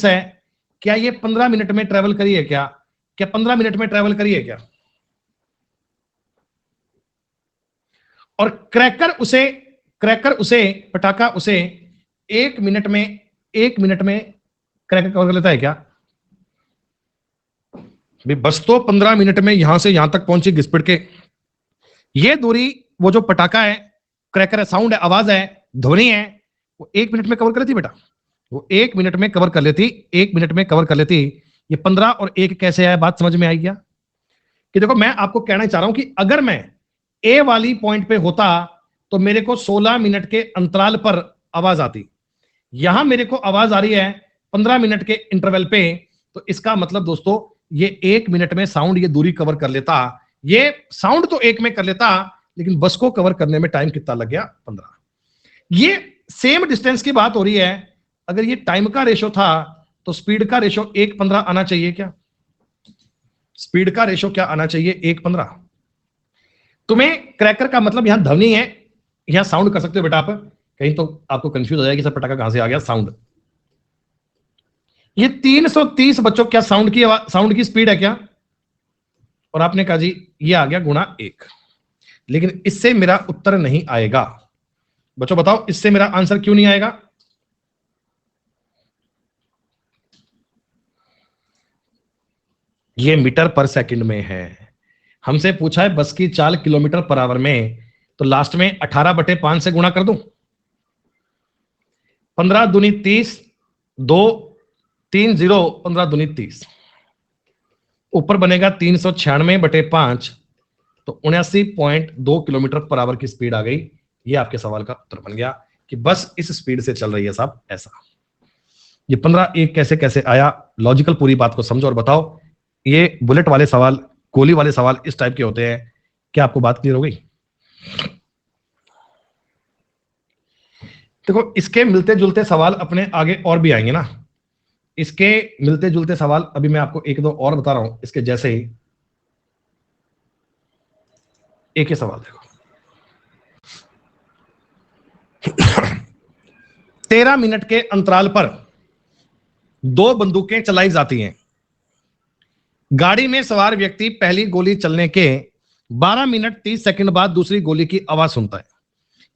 S2: है, क्या ये 15 मिनट में ट्रेवल करी है, क्या 15 मिनट में ट्रेवल करी है क्या। और पटाखा उसे 1 मिनट में क्रैकर कवर कर लेता है क्या। बस तो 15 मिनट में यहां से यहां तक पहुंची घिसपिट के, ये दूरी वो जो पटाखा है, क्रैकर है, साउंड है, आवाज है, ध्वनि है, वो 1 मिनट में कवर कर लेती बेटा, वो 1 मिनट में कवर कर लेती, 1 मिनट में कवर कर लेती। ये 15 और 1 कैसे आया, बात समझ में आई क्या। कि देखो मैं आपको कहना चाह रहा हूं कि अगर मैं ए वाली पॉइंट पे होता तो मेरे को 16 मिनट के अंतराल पर आवाज आती, यहां मेरे को आवाज आ रही है 15 मिनट के इंटरवल पे, तो इसका मतलब दोस्तों ये 1 मिनट में साउंड ये दूरी कवर कर लेता। ये साउंड तो 1 में कर लेता, लेकिन बस को कवर करने में टाइम कितना लग गया, 15। ये सेम डिस्टेंस की बात हो रही है। अगर ये टाइम का रेशो था तो स्पीड का रेशो 1:15 आना चाहिए क्या, स्पीड का रेशो क्या आना चाहिए, 1:15। तुम्हें क्रैकर का मतलब यहां ध्वनि है, यहां साउंड कर सकते हो बेटा आप, कहीं तो आपको कंफ्यूज हो जाएगी सर पटाखा कहां से आ गया, साउंड। ये 330 बच्चों क्या साउंड की स्पीड है क्या, और आपने कहा जी ये आ गया गुणा 1, लेकिन इससे मेरा उत्तर नहीं आएगा। बच्चों बताओ इससे मेरा आंसर क्यों नहीं आएगा। ये मीटर पर सेकंड में है, हमसे पूछा है बस की चाल किलोमीटर पर आवर में, तो लास्ट में 18/5 से गुणा कर दूं। 15 दूनी 30, 2 3 0, 15 दूनी 30, ऊपर बनेगा 396/5, तो 79.2 किलोमीटर पर आवर की स्पीड आ गई। ये आपके सवाल का उत्तर बन गया कि बस इस स्पीड से चल रही है साहब, ऐसा। ये 15-1 कैसे कैसे आया, लॉजिकल पूरी बात को समझो और बताओ। ये बुलेट वाले सवाल, गोली वाले सवाल इस टाइप के होते हैं। क्या आपको बात क्लियर हो गई। देखो इसके मिलते जुलते सवाल अपने आगे और भी आएंगे ना, इसके मिलते जुलते सवाल अभी मैं आपको 1-2 और बता रहा हूं इसके जैसे ही। एक ही सवाल देखो 13 मिनट के अंतराल पर 2 बंदूकें चलाई जाती हैं। गाड़ी में सवार व्यक्ति पहली गोली चलने के 12 मिनट 30 सेकंड बाद दूसरी गोली की आवाज सुनता है।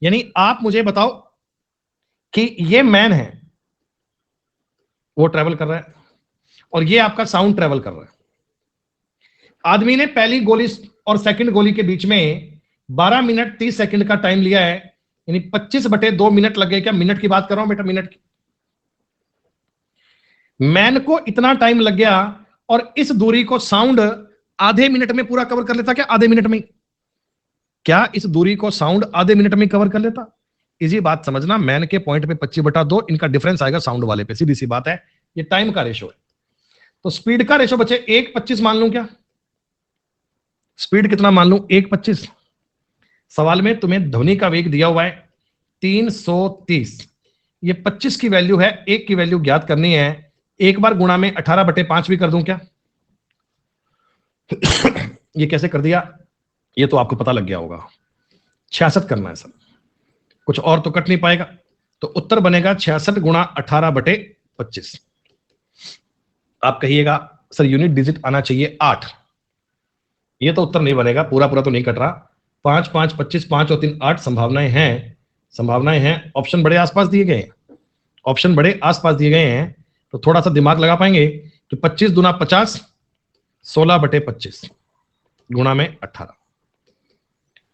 S2: यानी आप मुझे बताओ कि ये मैन है, वो ट्रेवल कर रहा है, और ये आपका साउंड ट्रेवल कर रहा है। आदमी ने पहली गोली और सेकंड गोली के बीच में 12 मिनट 30 सेकंड का टाइम लिया है, यानी 25/2 मिनट लगे। क्या मिनट की बात कर रहा हूं बेटा, मिनट की। मैन को इतना टाइम लग गया और इस दूरी को साउंड आधे मिनट में पूरा कवर कर लेता। क्या आधे मिनट में, क्या इस दूरी को साउंड आधे मिनट में कवर कर लेता। इसी बात समझना, मैन के पॉइंट पे 25/2, इनका डिफरेंस आएगा साउंड वाले पे, सीधी सी बात है। ये टाइम का रेशो है, तो स्पीड का रेशो बचे 1:25 मान लूं। क्या स्पीड कितना मान लूं, 1:25। सवाल में तुम्हें ध्वनि का वेग दिया हुआ है 330, ये 25 की वैल्यू है, 1 की वैल्यू ज्ञात करनी है। एक बार गुणा में 18/5 भी कर दूं क्या, ये कैसे कर दिया, ये तो आपको पता लग गया होगा। 66 करना है सर, कुछ और तो कट नहीं पाएगा। तो उत्तर बनेगा 66 गुणा 18/25। आप कहिएगा सर यूनिट डिजिट आना चाहिए 8। ये तो उत्तर नहीं बनेगा, पूरा पूरा तो नहीं कट रहा। 5 5 25, 5 और 3 8 संभावनाएं हैं, संभावनाएं हैं। ऑप्शन बड़े आसपास दिए गए हैं, ऑप्शन बड़े आसपास दिए गए हैं, तो थोड़ा सा दिमाग लगा पाएंगे कि 25 दूना 50, 16/25 गुणा में 18,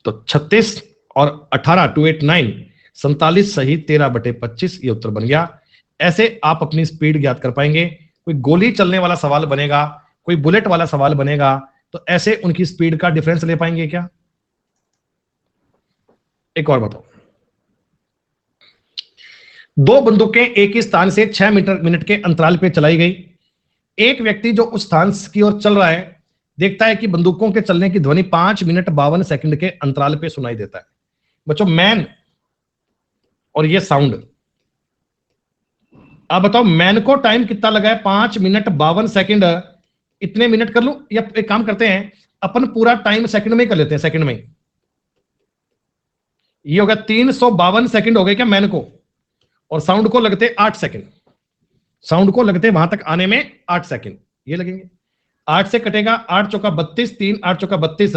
S2: तो 36 और 18 2 8 9 47 सही 13/25, ये उत्तर बन गया। ऐसे आप अपनी स्पीड ज्ञात कर पाएंगे। कोई गोली चलने वाला सवाल बनेगा, कोई बुलेट वाला सवाल बनेगा, तो ऐसे उनकी स्पीड का डिफरेंस ले पाएंगे क्या? एक और बताओ, दो बंदूकें एक ही स्थान से 6 मिनट के अंतराल पे चलाई गई। एक व्यक्ति जो उस स्थान की ओर चल रहा है देखता है कि बंदूकों के चलने की ध्वनि 5 मिनट 52 सेकंड के अंतराल पे सुनाई देता है। बच्चों मैन और ये साउंड, आप बताओ मैन को टाइम कितना लगा है? 5 मिनट 52 सेकंड। इतने मिनट कर लो, या एक काम करते हैं अपन पूरा टाइम सेकंड में कर लेते हैं, सेकंड में। ये हो गया 352 सेकंड हो गए क्या मैन को, और साउंड को लगते 8 सेकंड। साउंड को लगते वहां तक आने में 8 सेकंड, ये लगेंगे। 8 से कटेगा 8 चौका 32, 3 8 चौका 32।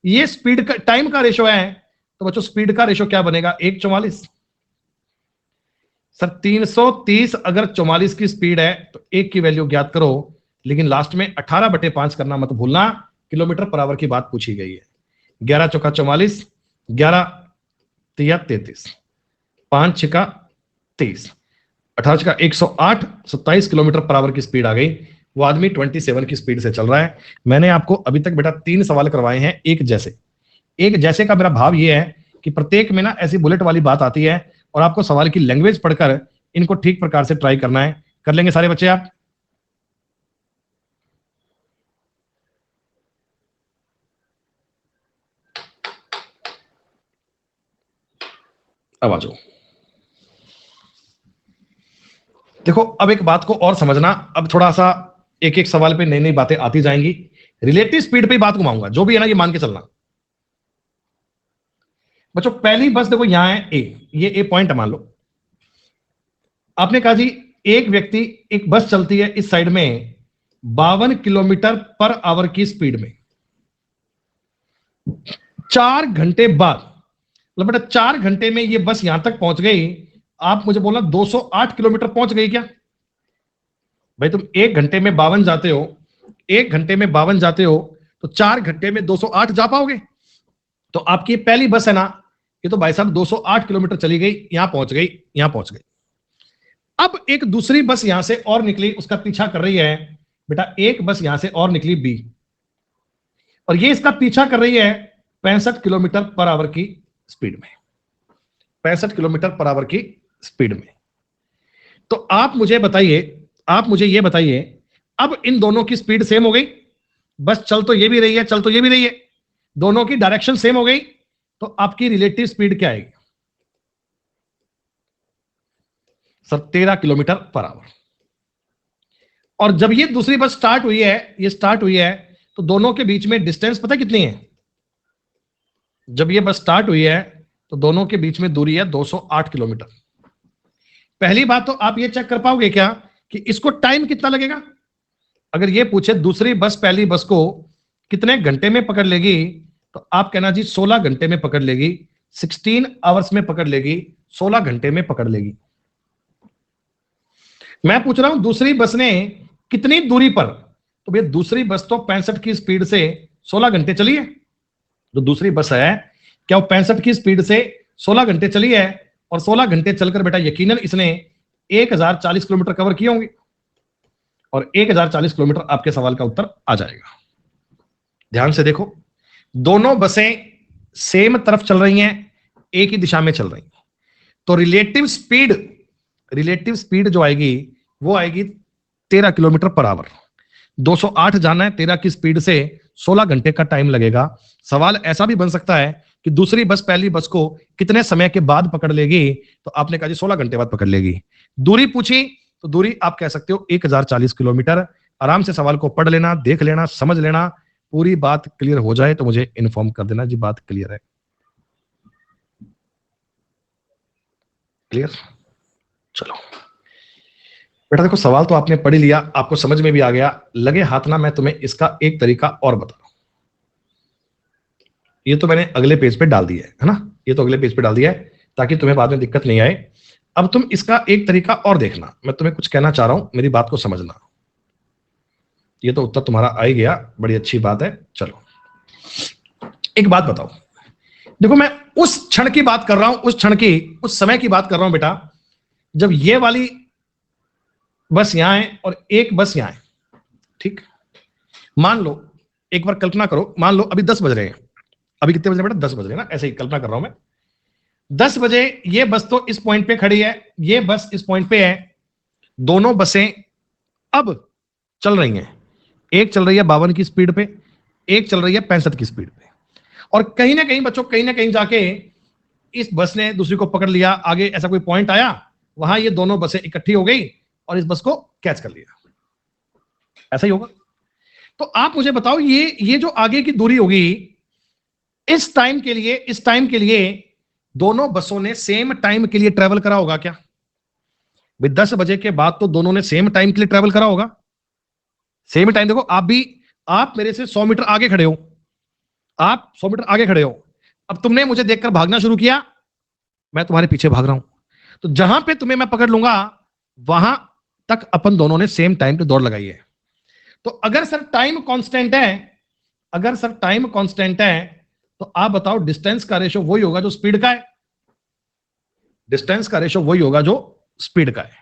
S2: ये स्पीड का टाइम का रेशो है, तो बच्चों स्पीड का रेशो क्या बनेगा? 1:44। सर 330 अगर 44 की स्पीड है तो 1 की वैल्यू ज्ञात करो, लेकिन लास्ट में 18/5 करना मत भूलना, किलोमीटर पर आवर की बात पूछी गई है। 11 चौका 44, 11 तिया 33, 5 6 23, 18 6 108, 27 किलोमीटर पर आवर की स्पीड आ गई। वो आदमी 27 की स्पीड से चल रहा है। मैंने आपको अभी तक बेटा 3 सवाल करवाए हैं एक जैसे। एक जैसे का मेरा भाव ये है कि प्रत्येक में ना ऐसी बुलेट वाली बात आती है, और आपको सवाल की लैंग्वेज पढ़कर इनको ठीक प्रकार से ट्राई करना है। कर लेंगे सारे बच्चे आप? अब आ जाओ। देखो अब एक बात को और समझना, अब थोड़ा सा एक एक सवाल पे नई नई बातें आती जाएंगी। रिलेटिव स्पीड पे बात घुमाऊंगा, जो भी है ना ये मान के चलना। बच्चों पहली बस देखो यहां है ए, ये ए पॉइंट मान लो। आपने कहा जी एक व्यक्ति, एक बस चलती है इस साइड में 52 किलोमीटर पर आवर की स्पीड में। 4 घंटे बाद, मतलब बेटा 4 घंटे में ये बस यहां तक पहुंच गई। आप मुझे बोला 208 किलोमीटर पहुंच गई क्या? भाई तुम 1 घंटे में 52 जाते हो, 1 घंटे में 52 जाते हो, तो 4 घंटे में 208 जा पाओगे? तो आपकी पहली बस है ना, ये तो भाई साहब 208 किलोमीटर चली गई, यहां पहुंच गई, यहां पहुंच गई। अब एक दूसरी बस यहां से और निकली, उसका पीछा कर रही है। बेटा एक बस यहां से और निकली बी, और ये इसका पीछा कर रही है 65 किलोमीटर पर आवर की स्पीड में, 65 किलोमीटर पर आवर की स्पीड में। तो आप मुझे बताइए, आप मुझे ये बताइए, अब इन दोनों की स्पीड सेम हो गई। बस चल तो ये भी रही है, चल तो ये भी रही है, दोनों की डायरेक्शन सेम हो गई, तो आपकी रिलेटिव स्पीड क्या आएगी? Sir 13 kilometre per hour. और जब ये दूसरी बस स्टार्ट हुई है, ये स्टार्ट हुई है, तो दोनों के बीच में डिस्टेंस पता कितनी है? जब ये बस स्टार्ट हुई है तो दोनों के बीच में दूरी है 208 किलोमीटर। पहली बात तो आप ये चेक कर पाओगे क्या कि इसको टाइम कितना लगेगा? अगर ये पूछे दूसरी बस पहली बस को कितने घंटे में पकड़ लेगी, तो आप कहना जी 16 घंटे में पकड़ लेगी, 16 आवर्स में पकड़ लेगी, 16 घंटे में पकड़ लेगी। मैं पूछ रहा हूं दूसरी बस ने कितनी दूरी पर, तो भैया दूसरी बस तो 65 की स्पीड से 16 घंटे चली है। जो दूसरी बस है क्या वो 65 की स्पीड से 16 घंटे चली है? और 16 घंटे चलकर बेटा यकीनन इसने 1040 किलोमीटर कवर किए होंगे, और 1040 किलोमीटर आपके सवाल का उत्तर आ जाएगा। ध्यान से देखो, दोनों बसें सेम तरफ चल रही हैं, एक ही दिशा में चल रही हैं, तो रिलेटिव स्पीड जो आएगी वो आएगी 13 किलोमीटर पर आवर। 208 जाना है 13 की स्पीड से, 16 घंटे का टाइम लगेगा। सवाल ऐसा भी बन सकता है कि दूसरी बस पहली बस को कितने समय के बाद पकड़ लेगी, तो आपने कहा जी 16 घंटे बाद पकड़ लेगी। दूरी पूछी तो दूरी आप कह सकते हो 1040 किलोमीटर। आराम से सवाल को पढ़ लेना, देख लेना, समझ लेना, पूरी बात क्लियर हो जाए तो मुझे इन्फॉर्म कर देना जी बात क्लियर है। क्लियर? चलो बेटा देखो, सवाल तो आपने पढ़ ही लिया, आपको समझ में भी आ गया। लगे हाथ ना मैं तुम्हें इसका एक तरीका और बता रहा हूं। ये तो मैंने अगले पेज पे डाल दिया है ना, ये तो अगले पेज पे डाल दिया है ताकि तुम्हें बाद में दिक्कत नहीं आए। अब तुम इसका एक तरीका और देखना, मैं तुम्हें कुछ कहना चाह रहा हूं, मेरी बात को समझना। ये तो उत्तर तुम्हारा आ ही गया, बड़ी अच्छी बात है। चलो एक बात बताओ, देखो मैं उस क्षण की बात कर रहा हूं, उस क्षण की, उस समय की बात कर रहा हूं बेटा, जब ये वाली बस यहां है और एक बस यहां है। ठीक, मान लो, एक बार कल्पना करो, मान लो अभी 10 बज रहे हैं। अभी कितने बजे बेटा? 10 बज रहे हैं ना, ऐसे ही कल्पना कर रहा हूं मैं। 10 बजे ये बस तो इस पॉइंट पे खड़ी है, ये बस इस पॉइंट पे है। दोनों बसें अब चल रही हैं, एक चल रही है 52 की स्पीड पे, एक चल रही है 65 की स्पीड पे। और कहीं ना कहीं बच्चों, कहीं ना कहीं जाके इस बस ने दूसरी को पकड़ लिया, आगे ऐसा कोई पॉइंट आया, वहां ये दोनों बसें इकट्ठी हो गई और इस बस को कैच कर लिया। ऐसा ही होगा। तो आप मुझे बताओ, ये जो आगे की दूरी होगी, इस टाइम के लिए, इस टाइम के लिए दोनों बसों ने सेम टाइम के लिए ट्रेवल करा होगा क्या? भाई 10 बजे के बाद तो दोनों ने सेम टाइम के लिए ट्रेवल करा होगा। सेम टाइम, देखो आप भी, आप मेरे से 100 मीटर आगे खड़े हो, आप 100 मीटर आगे खड़े हो। अब तुमने मुझे देखकर भागना शुरू किया, मैं तुम्हारे पीछे भाग रहा हूं। तो जहां पे तुम्हें मैं पकड़ लूंगा, वहां तक अपन दोनों ने सेम टाइम पे दौड़ लगाई है। तो अगर सर टाइम कांस्टेंट है, अगर सर टाइम कांस्टेंट है, तो आप बताओ डिस्टेंस का रेशो वही होगा जो स्पीड का है। डिस्टेंस का रेशो वही होगा जो स्पीड का है।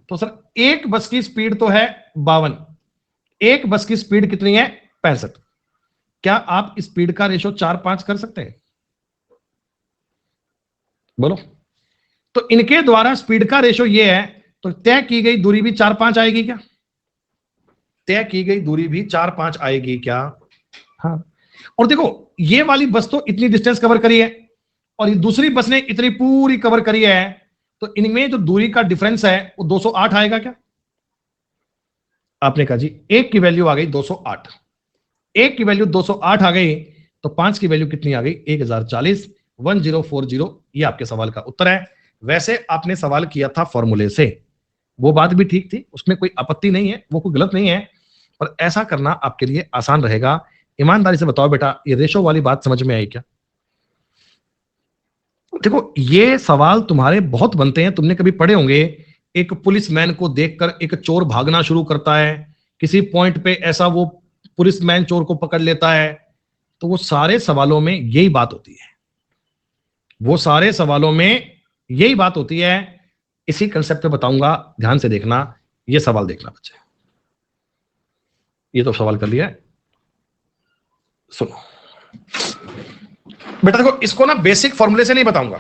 S2: तो सर एक बस की स्पीड तो है 52, एक बस की स्पीड कितनी है? 65। क्या आप स्पीड का रेशो 4-5 कर सकते हैं? बोलो। तो इनके द्वारा स्पीड का रेशो ये है, तो तय की गई दूरी भी 4-5 आएगी क्या? तय की गई दूरी भी 4-5 आएगी क्या? हाँ। और देखो ये वाली बस तो इतनी डिस्टेंस कवर करी है और ये दूसरी बस ने इतनी पूरी कवर करी है, तो इनमें जो दूरी का डिफरेंस है वो 208 आएगा क्या? आपने कहा जी एक की वैल्यू आ गई 208, एक की वैल्यू 208 आ गई, तो 5 की वैल्यू कितनी आ गई? 1040, 1040। ये आपके सवाल का उत्तर है। वैसे आपने सवाल किया था फॉर्मूले से, वो बात भी ठीक थी, उसमें कोई आपत्ति नहीं है, वो कोई गलत नहीं है, पर ऐसा करना आपके लिए आसान रहेगा। ईमानदारी से बताओ बेटा, ये रेशो वाली बात समझ में आई क्या? देखो ये सवाल तुम्हारे बहुत बनते हैं, तुमने कभी पढ़े होंगे, एक पुलिसमैन को देखकर एक चोर भागना शुरू करता है, किसी पॉइंट पे ऐसा वो पुलिसमैन चोर को पकड़ लेता है। तो वो सारे सवालों में यही बात होती है, वो सारे सवालों में यही बात होती है। इसी कंसेप्ट पे बताऊंगा, ध्यान से देखना। ये सवाल देखना बच्चे, ये तो सवाल कर लिया है, सुनो बेटा। देखो इसको ना बेसिक फॉर्मूले से नहीं बताऊंगा,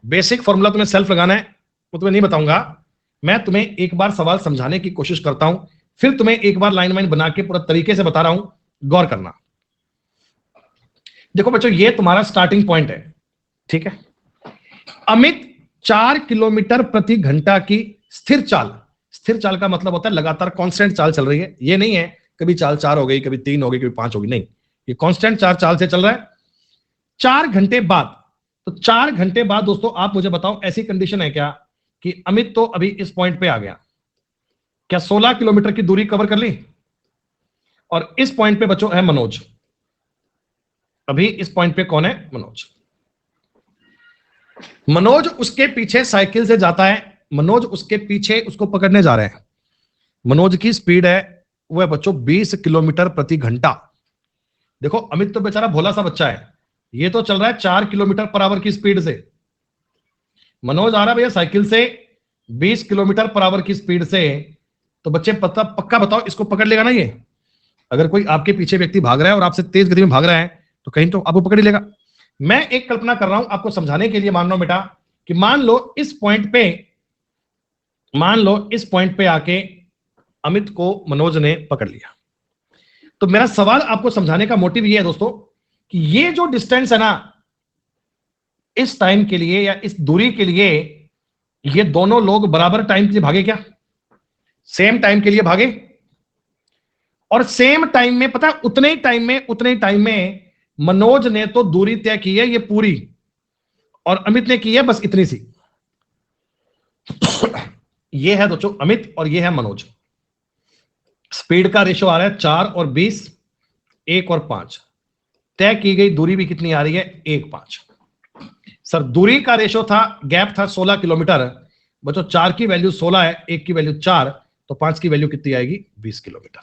S2: बेसिक फॉर्मूला तुम्हें सेल्फ लगाना है, वो तुम्हें नहीं बताऊंगा। मैं तुम्हें एक बार सवाल समझाने की कोशिश करता हूं, फिर तुम्हें एक बार लाइन वाइन बना के पूरा तरीके से बता रहा हूं, गौर करना। देखो बच्चों ये तुम्हारा स्टार्टिंग पॉइंट है, ठीक है। अमित 4 किलोमीटर प्रति घंटा की स्थिर चाल, स्थिर चाल का मतलब होता है लगातार कांस्टेंट चाल चल रही है, ये नहीं है कभी चाल 4 हो गई, कभी 3 हो गई, कभी 5 हो गई, नहीं, ये कांस्टेंट 4 चाल से चल रहा है। 4 घंटे बाद, तो 4 घंटे बाद दोस्तों आप मुझे बताओ, ऐसी कंडीशन है क्या कि अमित तो अभी इस पॉइंट पे आ गया, क्या 16 किलोमीटर की दूरी कवर कर ली? और इस पॉइंट पे बच्चों है मनोज, अभी इस पॉइंट पे कौन है? मनोज। मनोज उसके पीछे साइकिल से जाता है, मनोज उसके पीछे उसको पकड़ने जा रहे हैं। मनोज की स्पीड है वो है बच्चों 20 किलोमीटर प्रति घंटा। देखो अमित तो बेचारा भोला सा बच्चा है, ये तो चल रहा है 4 किलोमीटर पर आवर की स्पीड से। मनोज आ रहा है भैया साइकिल से 20 किलोमीटर पर आवर की स्पीड से। तो बच्चे पक्का बताओ इसको पकड़ लेगा ना ये? अगर कोई आपके पीछे व्यक्ति भाग रहा है और आपसे तेज गति में भाग रहा है तो कहीं तो आपको पकड़ ही लेगा। मैं एक कल्पना कर रहा हूं आपको समझाने के लिए, मान लो बेटा कि मान लो इस पॉइंट पे, मान लो इस पॉइंट पे आके अमित को मनोज ने पकड़ लिया। तो मेरा सवाल आपको समझाने का मोटिव ये है दोस्तों कि ये जो डिस्टेंस है ना, इस टाइम के लिए या इस दूरी के लिए ये दोनों लोग बराबर टाइम के लिए भागे क्या? सेम टाइम के लिए भागे? और सेम टाइम में, पता है उतने ही टाइम में मनोज ने तो दूरी तय की है ये पूरी, और अमित ने की है बस इतनी सी। ये है दोस्तों अमित और ये है मनोज। स्पीड का रेशो आ रहा है 4 और 20, 1 और 5। तय की गई दूरी भी कितनी आ रही है? 1-5। सर दूरी का रेशो था, गैप था 16 किलोमीटर। बच्चों 4 की वैल्यू 16 है, 1 की वैल्यू 4, तो 5 की वैल्यू कितनी आएगी? 20 किलोमीटर।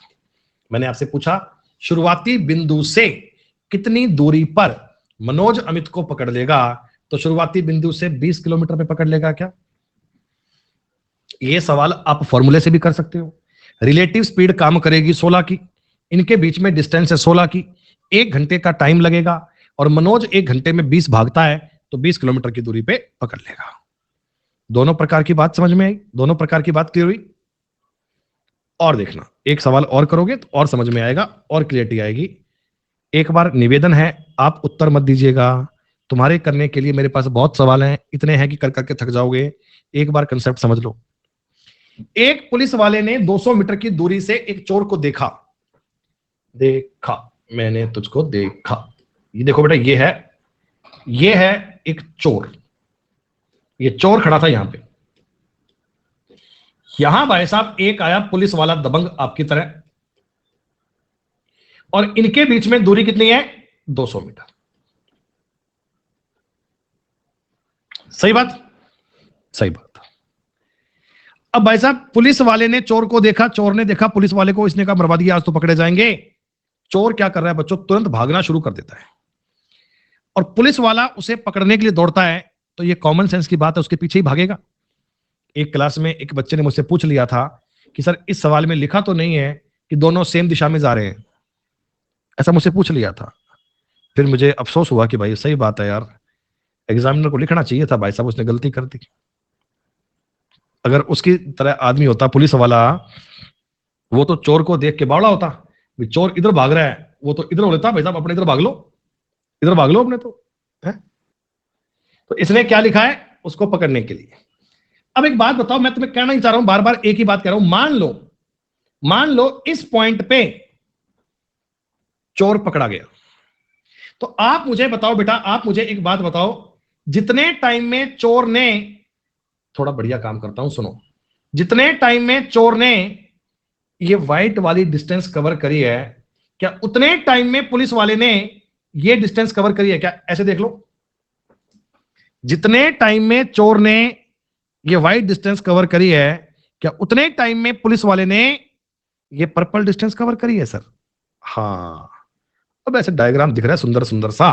S2: मैंने आपसे पूछा शुरुआती बिंदु से कितनी दूरी पर मनोज अमित को पकड़ लेगा, तो शुरुआती बिंदु से 20 किलोमीटर पे पकड़ लेगा क्या? यह सवाल आप फॉर्मूले से भी कर सकते हो। रिलेटिव स्पीड काम करेगी 16 की, इनके बीच में डिस्टेंस है 16 की, 1 घंटे का टाइम लगेगा, और मनोज 1 घंटे में 20 भागता है, तो 20 किलोमीटर की दूरी पे पकड़ लेगा। दोनों प्रकार की बात समझ में आई? दोनों प्रकार की बात क्लियर हुई? और देखना, एक सवाल और करोगे तो और समझ में आएगा और क्लियरिटी आएगी। एक बार निवेदन है, आप उत्तर मत दीजिएगा, तुम्हारे करने के लिए मेरे पास बहुत सवाल हैं, इतने हैं कि कर करके थक जाओगे। एक बार कंसेप्ट समझ लो। एक पुलिस वाले ने 200 मीटर की दूरी से एक चोर को देखा। मैंने तुझको देखा। ये देखो बेटा, ये है एक चोर। ये चोर खड़ा था यहां पे। यहां भाई साहब एक आया पुलिस वाला दबंग आपकी तरह, और इनके बीच में दूरी कितनी है? 200 मीटर। सही बात? सही बात। अब भाई साहब पुलिस वाले ने चोर को देखा, चोर ने देखा पुलिस वाले को, इसने कहा मरवा दिया, आज तो पकड़े जाएंगे। चोर क्या कर रहा है बच्चों? तुरंत भागना शुरू कर देता है, और पुलिस वाला उसे पकड़ने के लिए दौड़ता है। तो ये कॉमन सेंस की बात है, उसके पीछे ही भागेगा। एक क्लास में एक बच्चे ने मुझसे पूछ लिया था कि सर इस सवाल में लिखा तो नहीं है कि दोनों सेम दिशा में जा रहे हैं, ऐसा मुझसे पूछ लिया था। फिर मुझे अफसोस हुआ कि भाई सही बात है यार, एग्जामिनर को लिखना चाहिए था, भाई साहब उसने गलती कर दी। अगर उसकी तरह आदमी होता पुलिस वाला, वो तो चोर को देख के बावड़ा होता, चोर इधर भाग रहा है, वो तो इधर हो लेता, भाई साहब अपने इधर भाग लो, इधर भाग लो अपने तो है। तो इसने क्या लिखा है? उसको पकड़ने के लिए। अब एक बात बताओ, मैं तुम्हें कहना ही चाह रहा हूं, बार बार एक ही बात कह रहा हूं। मान लो इस पॉइंट पे चोर पकड़ा गया, तो आप मुझे बताओ बेटा, आप मुझे एक बात बताओ, जितने टाइम में चोर ने, थोड़ा बढ़िया काम करता हूं सुनो, जितने टाइम में चोर ने ये व्हाइट वाली डिस्टेंस कवर करी है, क्या उतने टाइम में पुलिस वाले ने ये डिस्टेंस कवर करी है क्या? ऐसे देख लो, जितने टाइम में चोर ने ये व्हाइट डिस्टेंस कवर करी है, क्या उतने टाइम में पुलिस वाले ने ये पर्पल डिस्टेंस कवर करी है? सर हाँ। अब ऐसे डायग्राम दिख रहा है सुंदर सुंदर सा।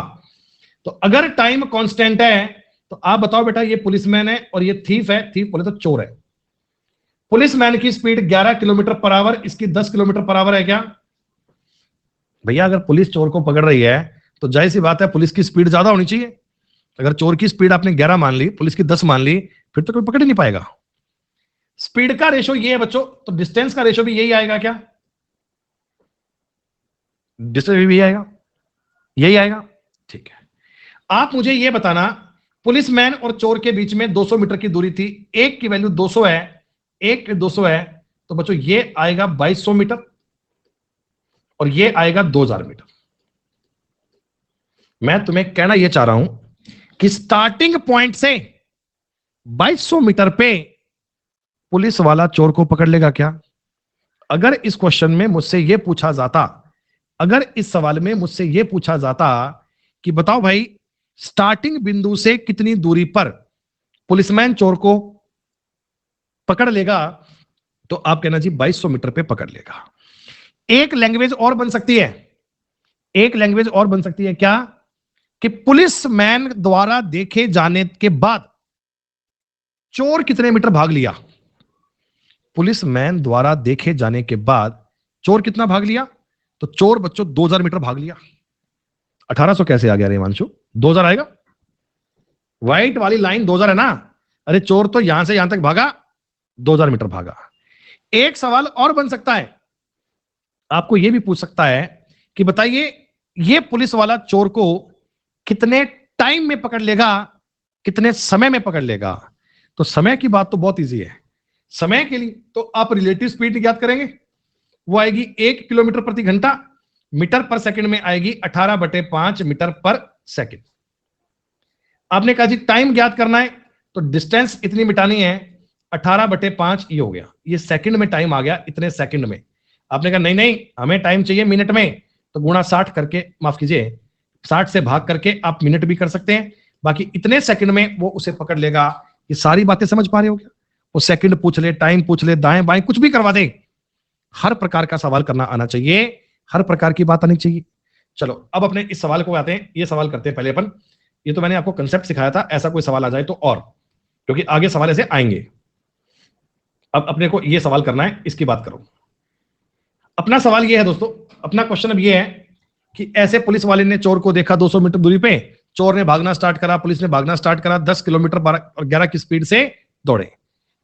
S2: तो अगर टाइम कांस्टेंट है तो आप बताओ बेटा, ये पुलिसमैन है और ये थीफ है, थीफ बोले तो चोर है। पुलिसमैन की स्पीड 11 किलोमीटर पर आवर, इसकी 10 किलोमीटर पर आवर है क्या? भैया अगर पुलिस चोर को पकड़ रही है तो जाहिर सी बात है पुलिस की स्पीड ज्यादा होनी चाहिए। अगर चोर की स्पीड आपने 11 मान ली, पुलिस की 10 मान ली, फिर तो कोई पकड़ ही नहीं पाएगा। स्पीड का रेशो ये है बच्चों, तो डिस्टेंस का रेशो भी यही आएगा क्या? डिस्टेंस भी यही आएगा, यही आएगा। ठीक है, आप मुझे ये बताना, पुलिसमैन और चोर के बीच में 200 मीटर की दूरी थी, एक की वैल्यू 200 है, एक की 200 है, तो बच्चों ये आएगा 2200 मीटर और ये आएगा 2000 मीटर। मैं तुम्हें कहना यह चाह रहा हूं कि स्टार्टिंग पॉइंट से 2200 मीटर पे पुलिस वाला चोर को पकड़ लेगा क्या? अगर इस क्वेश्चन में मुझसे यह पूछा जाता, अगर इस सवाल में मुझसे यह पूछा जाता कि बताओ भाई स्टार्टिंग बिंदु से कितनी दूरी पर पुलिसमैन चोर को पकड़ लेगा, तो आप कहना जी 2200 मीटर पे पकड़ लेगा। एक लैंग्वेज और बन सकती है, एक लैंग्वेज और बन सकती है क्या? कि पुलिसमैन द्वारा देखे जाने के बाद चोर कितने मीटर भाग लिया। पुलिसमैन द्वारा देखे जाने के बाद चोर कितना भाग लिया? तो चोर बच्चों 2000 मीटर भाग लिया। 1800 कैसे आ गया रे हिमांशु? 2000 आएगा, व्हाइट वाली लाइन 2000 है ना। अरे चोर तो यहां से यहां तक भागा, 2000 मीटर भागा। एक सवाल और बन सकता है, आपको यह भी पूछ सकता है कि बताइए ये पुलिस वाला चोर को कितने टाइम में पकड़ लेगा, कितने समय में पकड़ लेगा। तो समय की बात तो बहुत इजी है। समय के लिए तो आप रिलेटिव स्पीड ज्ञात करेंगे, वो आएगी 1 किलोमीटर प्रति घंटा, मीटर पर सेकंड में आएगी 18/5 मीटर पर सेकंड। आपने कहा जी टाइम ज्ञात करना है, तो डिस्टेंस इतनी मिटानी है, 18/5 ये हो गया, ये सेकंड में टाइम आ गया, इतने सेकंड में। आपने कहा नहीं नहीं हमें टाइम चाहिए मिनट में, तो गुणा 60 करके, माफ कीजिए 60 से भाग करके आप मिनट भी कर सकते हैं, बाकी इतने सेकंड में वो उसे पकड़ लेगा। ये सारी बातें समझ पा रहे हो क्या? वो सेकंड पूछ ले, टाइम पूछ ले, दाएं बाएं कुछ भी करवा दे, हर प्रकार का सवाल करना आना चाहिए, हर प्रकार की बात आनी चाहिए। चलो अब अपने इस सवाल को आते हैं, ये सवाल करते हैं पहले अपन। ये तो मैंने आपको कंसेप्ट सिखाया था, ऐसा कोई सवाल आ जाए तो, और क्योंकि आगे सवाल ऐसे आएंगे। अब अपने को ये सवाल करना है, इसकी बात करो। अपना सवाल ये है दोस्तों, अपना क्वेश्चन अब ये है कि ऐसे पुलिस वाले ने चोर को देखा 200 मीटर दूरी पे, चोर ने भागना स्टार्ट करा, पुलिस ने भागना स्टार्ट करा, 10 किलोमीटर 11 की स्पीड से दौड़े।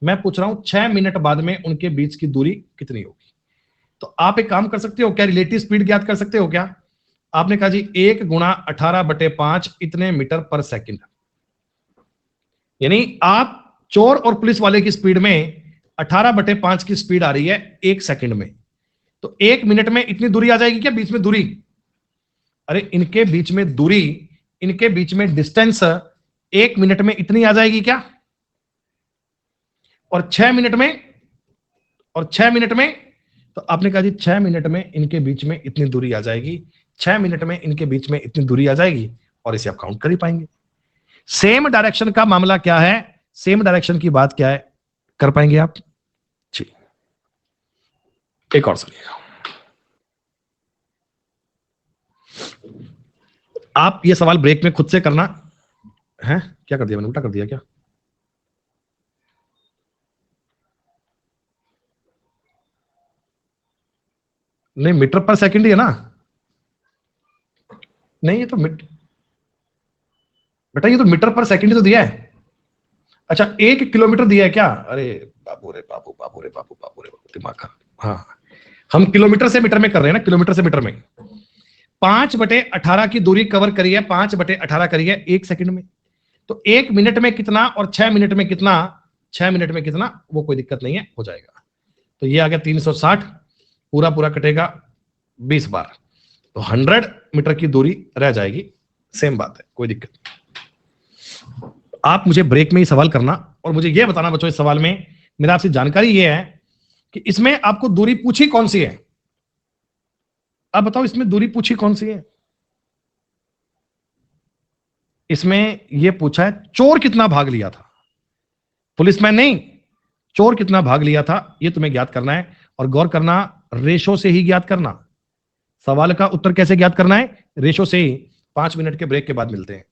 S2: मैं पूछ रहा हूं 6 मिनट बाद में उनके बीच की दूरी कितनी होगी? तो आप एक काम कर सकते हो क्या, रिलेटिव स्पीड ज्ञात कर सकते हो क्या? आपने कहा जी 1 गुणा 18/5 इतने मीटर पर सेकंड, यानी आप चोर और पुलिस वाले की स्पीड में 18/5 की स्पीड आ रही है 1 सेकंड में, तो 1 मिनट में इतनी दूरी आ जाएगी क्या बीच में दूरी? अरे इनके बीच में दूरी, इनके बीच में डिस्टेंस 1 मिनट में इतनी आ जाएगी क्या? और 6 मिनट में, और 6 मिनट में, तो आपने कहा जी 6 मिनट में इनके बीच में इतनी दूरी आ जाएगी, 6 मिनट में इनके बीच में इतनी दूरी आ जाएगी, और इसे आप काउंट कर ही पाएंगे। सेम डायरेक्शन का मामला क्या है, सेम डायरेक्शन की बात क्या है, कर पाएंगे आप जी। एक और सुनिएगा, आप ये सवाल ब्रेक में खुद से करना है। क्या कर दिया मैंने, उल्टा कर दिया क्या? नहीं मीटर पर सेकंड ही है ना? नहीं ये तो बेटा ये तो मीटर पर सेकंड ही तो दिया है। अच्छा 1 किलोमीटर दिया है क्या? अरे बाबू रे बाबू, बाबू रे बाबू, बाबू रे बाबू, दिमाग खराब। हाँ हम किलोमीटर से मीटर में कर रहे हैं ना, किलोमीटर से मीटर में। 5/18 की दूरी कवर करी है, 5/18 करी है 1 सेकंड में, तो 1 मिनट में कितना और 6 मिनट में कितना, 6 मिनट में कितना, वो कोई दिक्कत नहीं है, हो जाएगा। तो ये आ गया 360, पूरा पूरा कटेगा 20 बार, तो 100 मीटर की दूरी रह जाएगी। सेम बात है, कोई दिक्कत नहीं। आप मुझे ब्रेक में ही सवाल करना, और मुझे यह बताना बच्चों इस सवाल में मेरा आपसे जानकारी यह है कि इसमें आपको दूरी पूछी कौन सी है? अब बताओ इसमें दूरी पूछी कौन सी है? इसमें यह पूछा है चोर कितना भाग लिया था, पुलिसमैन नहीं, चोर कितना भाग लिया था, यह तुम्हें ज्ञात करना है। और गौर करना, रेशो से ही ज्ञात करना। सवाल का उत्तर कैसे ज्ञात करना है? रेशो से ही। 5 मिनट के ब्रेक के बाद मिलते हैं।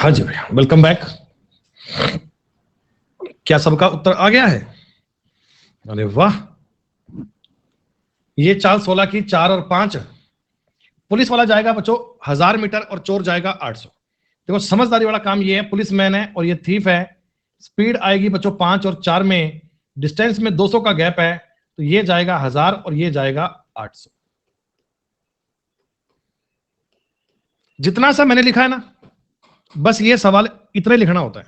S2: हाँ जी भैया, वेलकम बैक। क्या सबका उत्तर आ गया है? अरे वाह, ये चाल 16 की 4 और 5। पुलिस वाला जाएगा बच्चों 1000 मीटर और चोर जाएगा 800। देखो समझदारी वाला काम ये है, पुलिस मैन है और ये थीफ है। स्पीड आएगी बच्चों 5 और 4 में, डिस्टेंस में 200 का गैप है, तो ये जाएगा 1000 और ये जाएगा 800। जितना सा मैंने लिखा है ना, बस ये सवाल इतने लिखना होता है।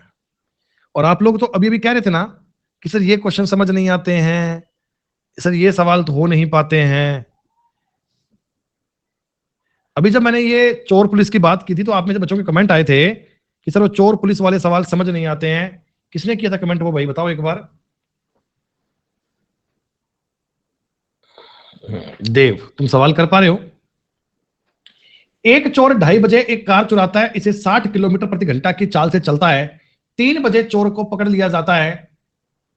S2: और आप लोग तो अभी भी कह रहे थे ना कि सर ये क्वेश्चन समझ नहीं आते हैं, सर ये सवाल तो हो नहीं पाते हैं। अभी जब मैंने ये चोर पुलिस की बात की थी तो आप में से बच्चों के कमेंट आए थे कि सर वो चोर पुलिस वाले सवाल समझ नहीं आते हैं। किसने किया था कमेंट, वो भाई बताओ एक बार। देव, तुम सवाल कर पा रहे हो? एक चोर 2:30 बजे एक कार चुराता है, इसे 60 किलोमीटर प्रति घंटा की चाल से चलता है। 3 बजे चोर को पकड़ लिया जाता है।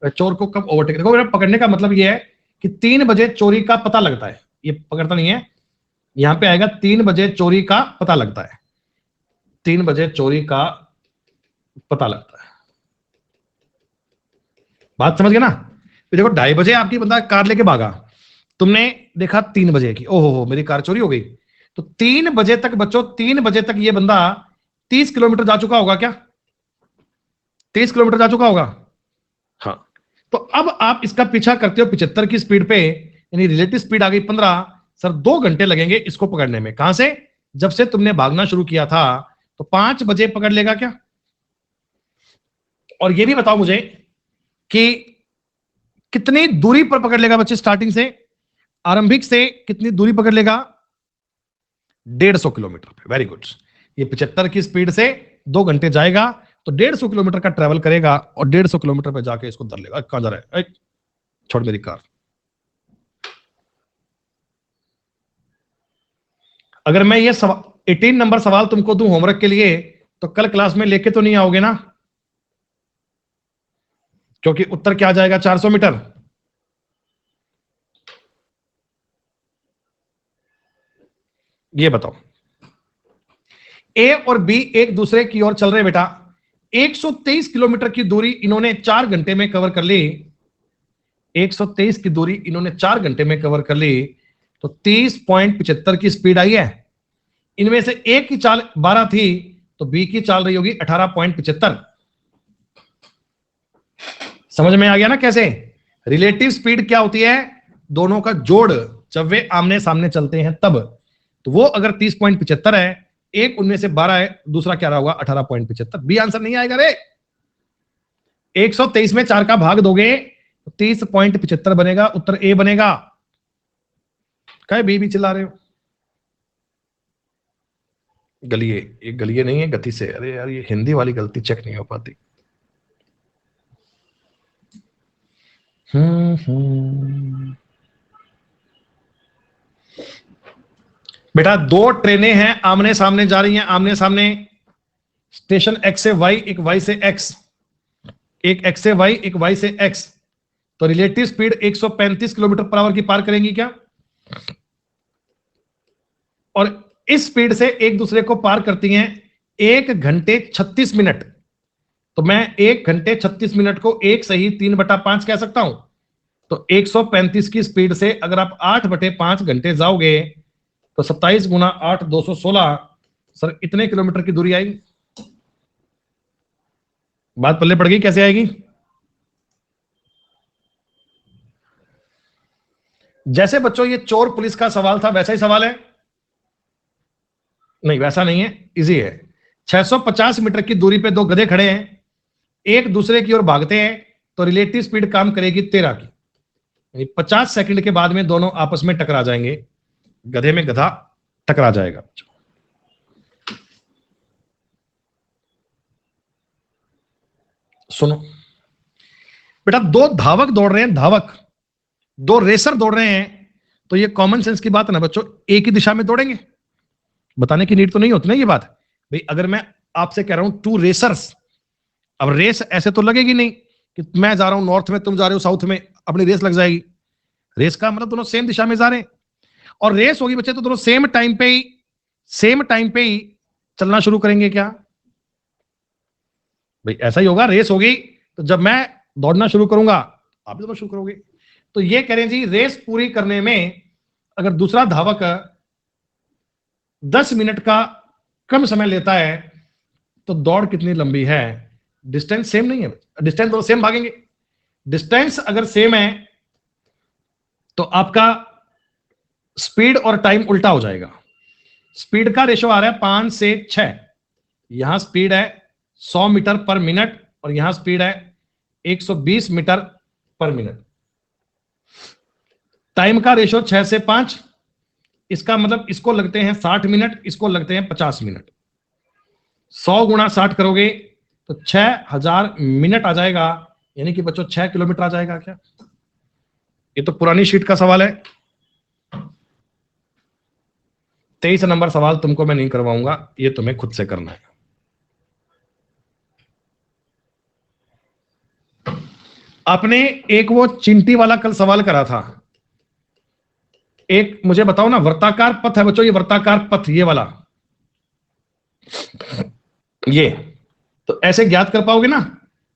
S2: चोर को कब ओवरटेक, देखो मेरा पकड़ने का मतलब यह है कि 3 बजे चोरी का पता लगता है, ये पकड़ता नहीं है, यहां पे आएगा 3 बजे चोरी का पता लगता है। 3 बजे चोरी का पता लगता है। बात समझ गए ना? तो देखो 2:30 बजे आपकी बंदा कार लेके भागा, तुमने देखा 3 बजे की, ओहो मेरी कार चोरी हो गई, तो 3 बजे तक बच्चों, 3 बजे तक ये बंदा 30 किलोमीटर जा चुका होगा क्या? 30 किलोमीटर जा चुका होगा। हाँ, तो अब आप इसका पीछा करते हो 75 की स्पीड पे, यानी रिलेटिव स्पीड आ गई 15। सर 2 घंटे लगेंगे इसको पकड़ने में। कहां से? जब से तुमने भागना शुरू किया था, तो 5 बजे पकड़ लेगा क्या? और ये भी बताओ मुझे कि कितनी दूरी पर पकड़ लेगा बच्चे, स्टार्टिंग से, आरंभिक से कितनी दूरी पकड़ लेगा? 150 किलोमीटर पे। Very good. ये 75 की स्पीड से 2 घंटे जाएगा, तो 150 किलोमीटर का ट्रेवल करेगा और 150 किलोमीटर पे जाके इसको धर लेगा। कहां जा रहा है? छोड़ मेरी कार। अगर मैं ये 18 नंबर सवाल तुमको दूं होमवर्क के लिए, तो कल क्लास में लेके तो नहीं आओगे ना? क्योंकि उत्तर क्या आ जाएगा? 400 मीटर। ये बताओ, ए और बी एक दूसरे की ओर चल रहे बेटा, 123 किलोमीटर की दूरी इन्होंने 4 घंटे में कवर कर ली। 123 की दूरी इन्होंने 4 घंटे में कवर कर ली, तो 30.75 की स्पीड आई है। इनमें से ए की चाल 12 थी, तो बी की चाल रही होगी 18.75। समझ में आ गया ना कैसे? रिलेटिव स्पीड क्या होती है? दोनों का जोड़, जब वे आमने सामने चलते हैं तब। तो वो अगर 30.75 है, एक उनमें से 12 है, दूसरा क्या रहा होगा? 18.75। बी आंसर नहीं आएगा रे। 123 में 4 का भाग दोगे तो 30.75 बनेगा, उत्तर ए बनेगा। कहे बी भी चिल्ला रहे हो? गलिए, ये गलिए नहीं है, गति से। अरे यार, ये हिंदी वाली गलती चेक नहीं हो पाती। बेटा 2 ट्रेनें हैं आमने सामने जा रही हैं, आमने सामने। स्टेशन एक्स से वाई, एक वाई से एक्स, एक एक्स से वाई, एक वाई से एक्स। तो relative speed 135 kilometre per hour की पार करेंगी क्या? और इस स्पीड से एक दूसरे को पार करती हैं 1 घंटे 36 मिनट। तो मैं 1 घंटे 36 मिनट को 1 सही 3/5 कह सकता हूं। तो 135 की स्पीड से अगर आप 8/5 घंटे जाओगे, तो 27 गुना 8 216। सर इतने किलोमीटर की दूरी आएगी। बात पल्ले पड़ गई? कैसे आएगी? जैसे बच्चों ये चोर पुलिस का सवाल था, वैसा ही सवाल है? नहीं, वैसा नहीं है, इजी है। 650 मीटर की दूरी पे 2 गधे खड़े हैं, एक दूसरे की ओर भागते हैं, तो रिलेटिव स्पीड काम करेगी 13 की, यानी 50 सेकंड के बाद में दोनों आपस में टकरा जाएंगे। गधे में गधा टकरा जाएगा। सुनो बेटा, 2 धावक दौड़ रहे हैं, धावक 2 रेसर दौड़ रहे हैं, तो ये कॉमन सेंस की बात है ना बच्चों, एक ही दिशा में दौड़ेंगे। बताने की नीड तो नहीं होती ना ये बात भाई। अगर मैं आपसे कह रहा हूं 2 रेसर्स, अब रेस ऐसे तो लगेगी नहीं कि मैं जा रहा हूं नॉर्थ में, तुम जा रहे हो साउथ में, अपनी रेस लग जाएगी। रेस का मतलब दोनों सेम दिशा में जा रहे हैं, और रेस होगी बच्चे तो दोनों सेम टाइम पे ही चलना शुरू करेंगे क्या? भाई ऐसा ही होगा, रेस होगी तो जब मैं दौड़ना शुरू करूंगा आप भी दौड़ना शुरू करोगे। तो ये कह रहे हैं जी, रेस पूरी करने में अगर दूसरा धावक 10 मिनट का कम समय लेता है तो दौड़ कितनी लंबी है? डिस्टेंस सेम नहीं है, डिस्टेंस तो सेम भागेंगे। डिस्टेंस अगर सेम है तो आपका स्पीड और टाइम उल्टा हो जाएगा। स्पीड का रेशो आ रहा है 5 से 6, यहां स्पीड है 100 मीटर पर मिनट और यहां स्पीड है 120 मीटर पर मिनट। टाइम का रेशो 6 से 5, इसका मतलब इसको लगते हैं 60 मिनट, इसको लगते हैं 50 मिनट। 100 गुणा 60 करोगे तो 6000 मिनट आ जाएगा, यानी कि बच्चों 6 किलोमीटर आ जाएगा क्या? ये तो पुरानी शीट का सवाल है। 23 नंबर सवाल तुमको मैं नहीं करवाऊंगा, ये तुम्हें खुद से करना है। आपने एक वो चिंटी वाला कल सवाल करा था, एक मुझे बताओ ना, वर्ताकार पथ है बच्चों, ये वर्ताकार पथ, ये वाला, ये तो ऐसे ज्ञात कर पाओगे ना?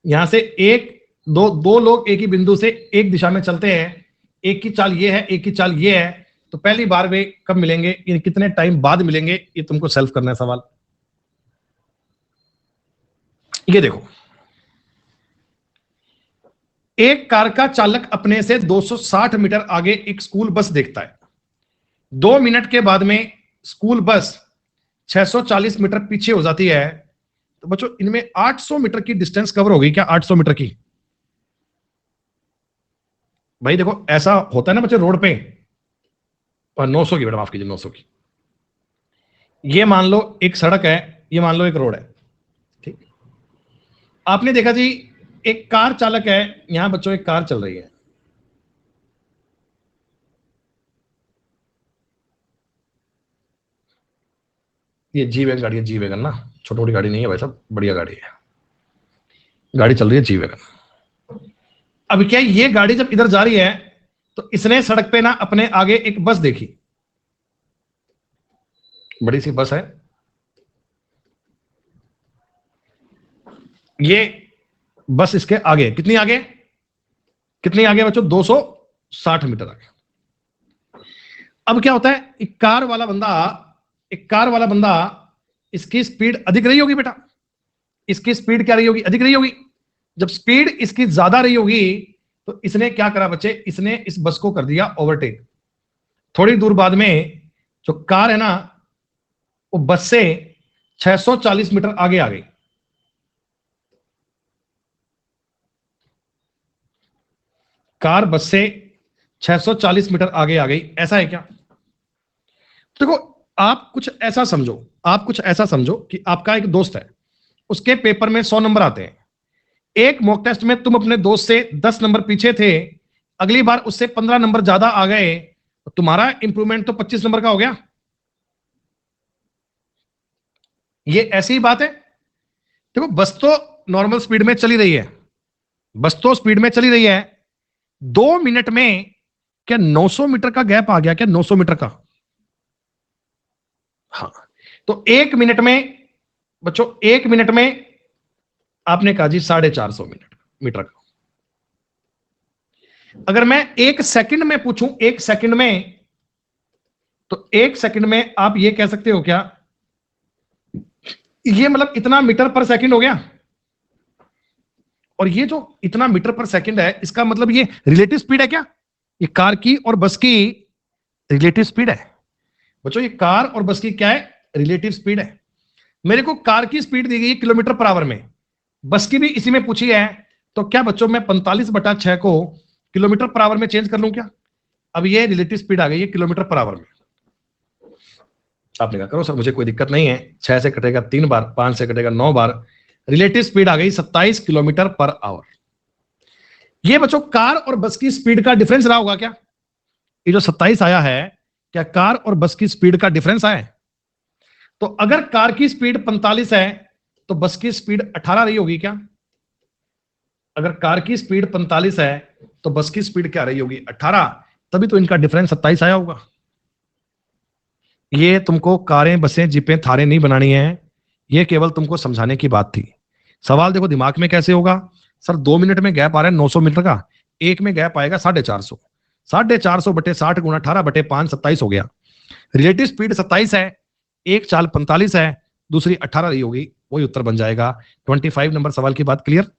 S2: यहां से एक दो लोग एक ही बिंदु से एक दिशा में चलते हैं, एक की चाल ये है, एक की चाल ये है, तो पहली बार वे कब मिलेंगे, ये कितने टाइम बाद मिलेंगे, ये तुमको सेल्फ करना है सवाल। ये देखो, एक कार का चालक अपने से 260 मीटर आगे एक स्कूल बस देखता है। 2 मिनट के बाद में स्कूल बस 640 मीटर पीछे हो जाती है। तो बच्चों इनमें 800 मीटर की डिस्टेंस कवर हो गई क्या? 800 मीटर की। भाई देखो ऐसा होता है ना बच्चों रोड पे, और 900 की, बेटा माफ कीजिए 900 की। ये मान लो एक सड़क है, ये मान लो एक रोड है, ठीक। आपने देखा जी एक कार चालक है, यहां बच्चों एक कार चल रही है, ये जी वैगन गाड़ी है, जी वैगन ना, छोटी मोटी गाड़ी नहीं है भाई साहब, बढ़िया गाड़ी है, गाड़ी चल रही है जी वैगन। अब क्या ये गाड़ी जब इधर जा रही है तो इसने सड़क पे ना अपने आगे एक बस देखी, बड़ी सी बस है, ये बस इसके आगे कितनी आगे, कितनी आगे बच्चों? 260 मीटर आगे। अब क्या होता है, एक कार वाला बंदा इसकी स्पीड अधिक रही होगी बेटा, इसकी स्पीड क्या रही होगी? अधिक रही होगी। जब स्पीड इसकी ज्यादा रही होगी तो इसने क्या करा बच्चे, इसने इस बस को कर दिया ओवरटेक। थोड़ी दूर बाद में जो कार है ना वो बस से 640 मीटर आगे आ गई। कार बस से 640 मीटर आगे आ गई, ऐसा है क्या? देखो आप कुछ ऐसा समझो कि आपका एक दोस्त है, उसके पेपर में 100 नंबर आते हैं। एक मॉक टेस्ट में तुम अपने दोस्त से 10 नंबर पीछे थे, अगली बार उससे 15 नंबर ज्यादा आ गए, तो तुम्हारा इंप्रूवमेंट तो 25 नंबर का हो गया। ये ऐसी ही बात है। देखो बस तो नॉर्मल स्पीड में चली रही है, 2 मिनट में क्या 900 मीटर का गैप आ गया क्या? 900 मीटर का, हाँ। तो 1 मिनट में बच्चों, 1 मिनट में आपने कहा जी 450 मीटर का। अगर मैं 1 सेकंड में पूछूं, 1 सेकंड में, तो 1 सेकंड में आप ये कह सकते हो क्या, ये मतलब इतना मीटर पर सेकंड हो गया। और ये जो इतना मीटर पर सेकंड है, इसका मतलब ये रिलेटिव स्पीड है क्या? ये कार की और बस की रिलेटिव स्पीड है बच्चों, ये कार और बस की क्या है? रिलेटिव स्पीड है। मेरे को कार की स्पीड दी गई किलोमीटर पर आवर में, बस की भी इसी में पूछी है, तो क्या बच्चों मैं 45/6 को किलोमीटर पर आवर में चेंज कर लूं क्या? अब ये रिलेटिव स्पीड आ गई है किलोमीटर पर आवर में। आपने कहा करो सर मुझे कोई दिक्कत नहीं है, 6 से कटेगा 3 बार, 5 से कटेगा 9 बार, रिलेटिव स्पीड आ गई 27 किलोमीटर पर आवर। ये बच्चों कार और बस की स्पीड का डिफरेंस रहा होगा क्या? ये जो 27 आया है, क्या कार और बस की स्पीड का डिफरेंस आया? तो अगर कार की स्पीड 45 है तो बस की स्पीड 18 रही होगी क्या? अगर कार की स्पीड 45 है तो बस की स्पीड क्या रही होगी? 18, तभी तो इनका डिफरेंस 27 आया होगा। ये तुमको कारें, बसें, जीपें, थारें नहीं बनानी है, ये केवल तुमको समझाने की बात थी। सवाल देखो दिमाग में कैसे होगा सर, 2 मिनट में गैप आ रहा है 900 मीटर का, एक में गैप आएगा 450, 450 बटे 60 गुणा 18 बटे 5, 27 हो गया। रिलेटिव स्पीड 27 है, एक चाल 45 है, दूसरी 18 रही होगी, वही उत्तर बन जाएगा। 25 नंबर सवाल की बात क्लियर।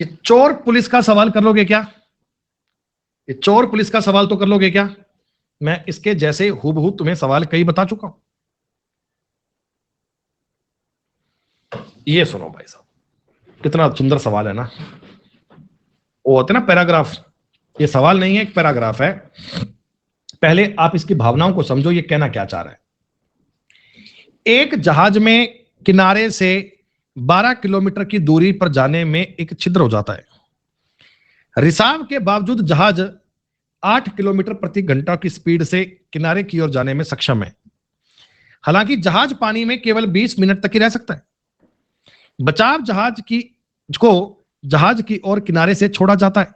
S2: ये चोर पुलिस का सवाल कर लोगे क्या? ये चोर पुलिस का सवाल तो कर लोगे क्या? मैं इसके जैसे हूबहू तुम्हें सवाल कई बता चुका हूं। ये सुनो भाई साहब, कितना सुंदर सवाल है ना। वो होते ना पैराग्राफ, ये सवाल नहीं है, एक पैराग्राफ है। पहले आप इसकी भावनाओं को समझो, ये कहना क्या चाह रहा है। एक जहाज में किनारे से 12 किलोमीटर की दूरी पर जाने में एक छिद्र हो जाता है। रिसाव के बावजूद जहाज 8 किलोमीटर प्रति घंटा की स्पीड से किनारे की ओर जाने में सक्षम है। हालांकि जहाज पानी में केवल 20 मिनट तक ही रह सकता है। बचाव जहाज की ओर किनारे से छोड़ा जाता है।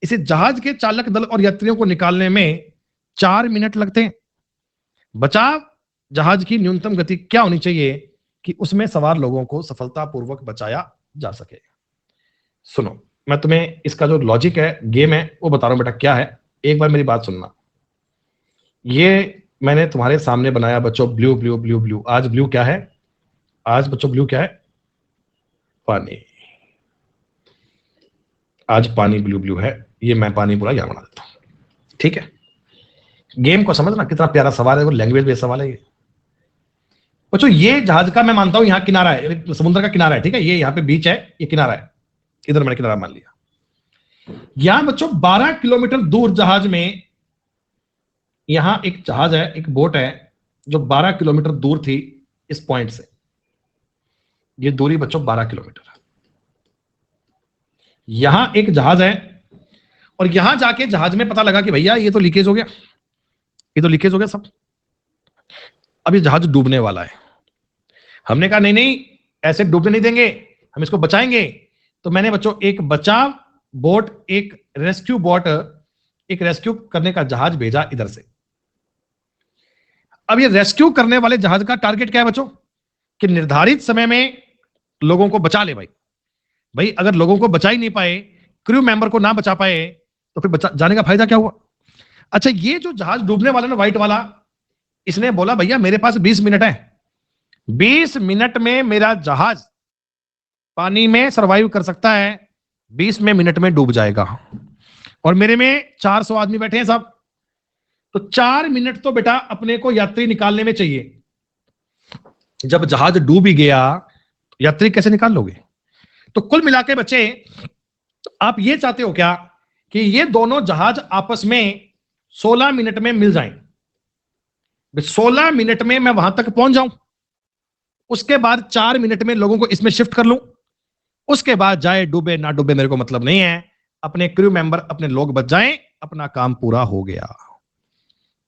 S2: इसे जहाज के चालक दल और यात्रियों को निकालने में 4 मिनट लगते हैं। बचाव जहाज की न्यूनतम गति क्या होनी चाहिए कि उसमें सवार लोगों को सफलतापूर्वक बचाया जा सके? सुनो, मैं तुम्हें इसका जो लॉजिक है, गेम है, वो बता रहा हूं बेटा क्या है। एक बार मेरी बात सुनना। ये मैंने तुम्हारे सामने बनाया बच्चों, ब्लू ब्लू ब्लू ब्लू। आज ब्लू क्या है? आज बच्चों ब्लू क्या है? पानी। आज पानी ब्लू ब्लू है। ये मैं पानी पूरा यहां बना देता हूं, ठीक है? गेम को समझना, कितना प्यारा सवाल है, वो लैंग्वेज बेस्ड सवाल है ये बच्चों। ये जहाज का मैं मानता हूं यहां किनारा है, समुद्र का किनारा है, ठीक है? ये यहां पे बीच है, ये किनारा है, इधर मैंने किनारा मान लिया। यहां बच्चों 12 किलोमीटर दूर जहाज में, यहां एक जहाज है, एक बोट है जो 12 किलोमीटर दूर थी इस पॉइंट से। ये दूरी बच्चों 12 किलोमीटर है। यहां एक जहाज है और यहां जाके जहाज में पता लगा कि भैया ये तो लीकेज हो गया, ये तो लीकेज हो गया सब, अब ये जहाज डूबने वाला है। हमने कहा नहीं नहीं, ऐसे डूबने नहीं देंगे, हम इसको बचाएंगे। तो मैंने बच्चों एक बचाव बोट, एक रेस्क्यू बोट, एक रेस्क्यू करने का जहाज भेजा इधर से। अब ये रेस्क्यू करने वाले जहाज का टारगेट क्या है बच्चों? कि निर्धारित समय में लोगों को बचा ले। भाई अगर लोगों को बचा ही नहीं पाए, क्रू मेंबर को ना बचा पाए, तो फिर जाने का फायदा क्या हुआ? अच्छा, ये जो जहाज डूबने वाला ना, व्हाइट वाला, इसने बोला भैया मेरे पास 20 मिनट है, 20 मिनट में मेरा जहाज पानी में सरवाइव कर सकता है, 20 मिनट में डूब जाएगा। और मेरे में 400 आदमी बैठे हैं साहब, तो 4 मिनट तो बेटा अपने को यात्री निकालने में चाहिए। जब जहाज डूब ही गया तो यात्री कैसे निकाल लोगे? तो कुल मिला के बच्चे, आप ये चाहते हो क्या कि ये दोनों जहाज आपस में 16 मिनट में मिल जाएं? 16 मिनट में मैं वहां तक पहुंच जाऊं, उसके बाद 4 मिनट में लोगों को इसमें शिफ्ट कर लूं, उसके बाद जाए डूबे ना डूबे मेरे को मतलब नहीं है, अपने क्रू मेंबर, अपने लोग बच जाएं, अपना काम पूरा हो गया।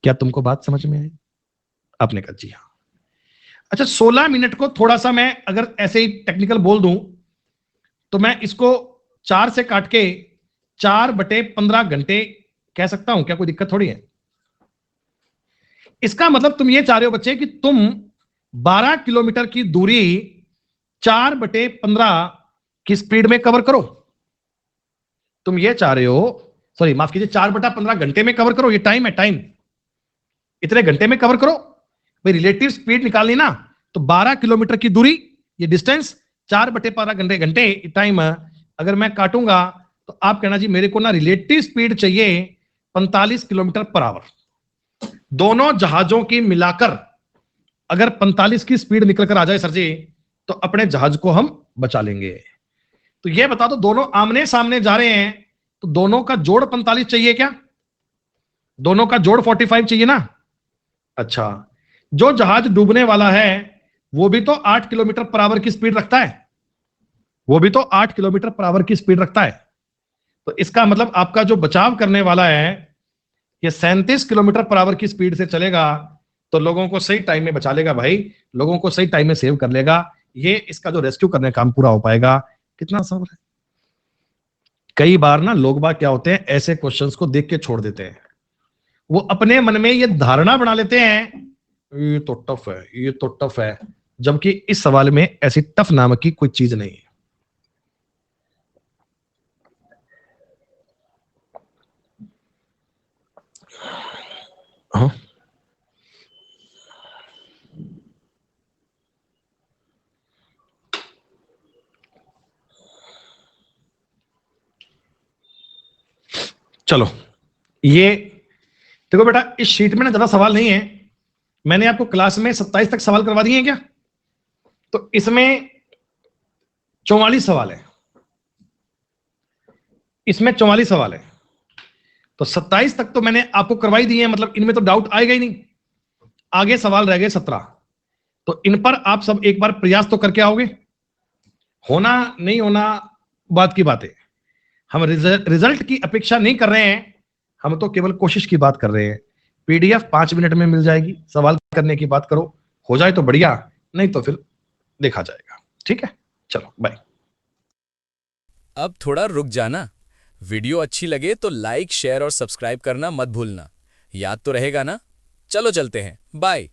S2: क्या तुमको बात समझ में आई? आपने कहा जी हाँ। अच्छा, 16 मिनट को थोड़ा सा मैं अगर ऐसे ही टेक्निकल बोल दूं तो मैं इसको 4 से काट के 4/15 घंटे कह सकता हूं, क्या कोई दिक्कत थोड़ी है? इसका मतलब तुम ये चाह रहे हो बच्चे कि तुम 12 किलोमीटर की दूरी 4/15 की स्पीड में कवर करो। तुम ये चाह रहे हो, सॉरी माफ कीजिए, 4/15 घंटे में कवर करो। ये टाइम है, टाइम इतने घंटे में कवर करो। भाई रिलेटिव स्पीड निकालनी ना, तो 12 किलोमीटर की दूरी, ये डिस्टेंस 4/15 घंटे टाइम अगर मैं काटूंगा तो आप कहना जी मेरे को ना रिलेटिव स्पीड चाहिए 45 किलोमीटर पर आवर। दोनों जहाजों की मिलाकर अगर 45 की स्पीड निकल कर आ जाए सर जी, तो अपने जहाज को हम बचा लेंगे। तो ये बता दो, दोनों आमने सामने जा रहे हैं तो दोनों का जोड़ 45 चाहिए क्या? दोनों का जोड़ 45 चाहिए ना? अच्छा, जो जहाज डूबने वाला है वो भी तो 8 किलोमीटर पर आवर की स्पीड रखता है, वो भी तो 8 किलोमीटर पर आवर की स्पीड रखता है। तो इसका मतलब आपका जो बचाव करने वाला है ये 37 किलोमीटर पर आवर की स्पीड से चलेगा, तो लोगों को सही टाइम में बचा लेगा भाई, लोगों को सही टाइम में सेव कर लेगा। ये इसका जो रेस्क्यू करने का काम पूरा हो पाएगा। कितना आसान है। कई बार ना लोग बाग क्या होते हैं, ऐसे क्वेश्चंस को देख के छोड़ देते हैं। वो अपने मन में ये धारणा बना लेते हैं ये तो टफ है, ये तो टफ है, जबकि इस सवाल में ऐसी टफ नाम की कोई चीज नहीं है। हाँ? चलो, ये देखो बेटा, इस शीट में ना ज्यादा सवाल नहीं है, मैंने आपको क्लास में 27 तक सवाल करवा दिए हैं क्या? तो इसमें 44 सवाल है, इसमें 44 सवाल है, तो 27 तक तो मैंने आपको करवाई दिए हैं, मतलब इनमें तो डाउट आएगा ही नहीं। आगे सवाल रह गए 17, तो इन पर आप सब एक बार प्रयास तो करके आओगे। होना नहीं होना बात की बात है, हम रिजल्ट की अपेक्षा नहीं कर रहे हैं, हम तो केवल कोशिश की बात कर रहे हैं। पीडीएफ 5 मिनट में मिल जाएगी, सवाल करने की बात करो, हो जाए तो बढ़िया, नहीं तो फिर देखा जाएगा। ठीक है, चलो बाय।
S4: अब थोड़ा रुक जाना। वीडियो अच्छी लगे तो लाइक, शेयर और सब्सक्राइब करना मत भूलना। याद तो रहेगा ना? चलो चलते हैं, बाय।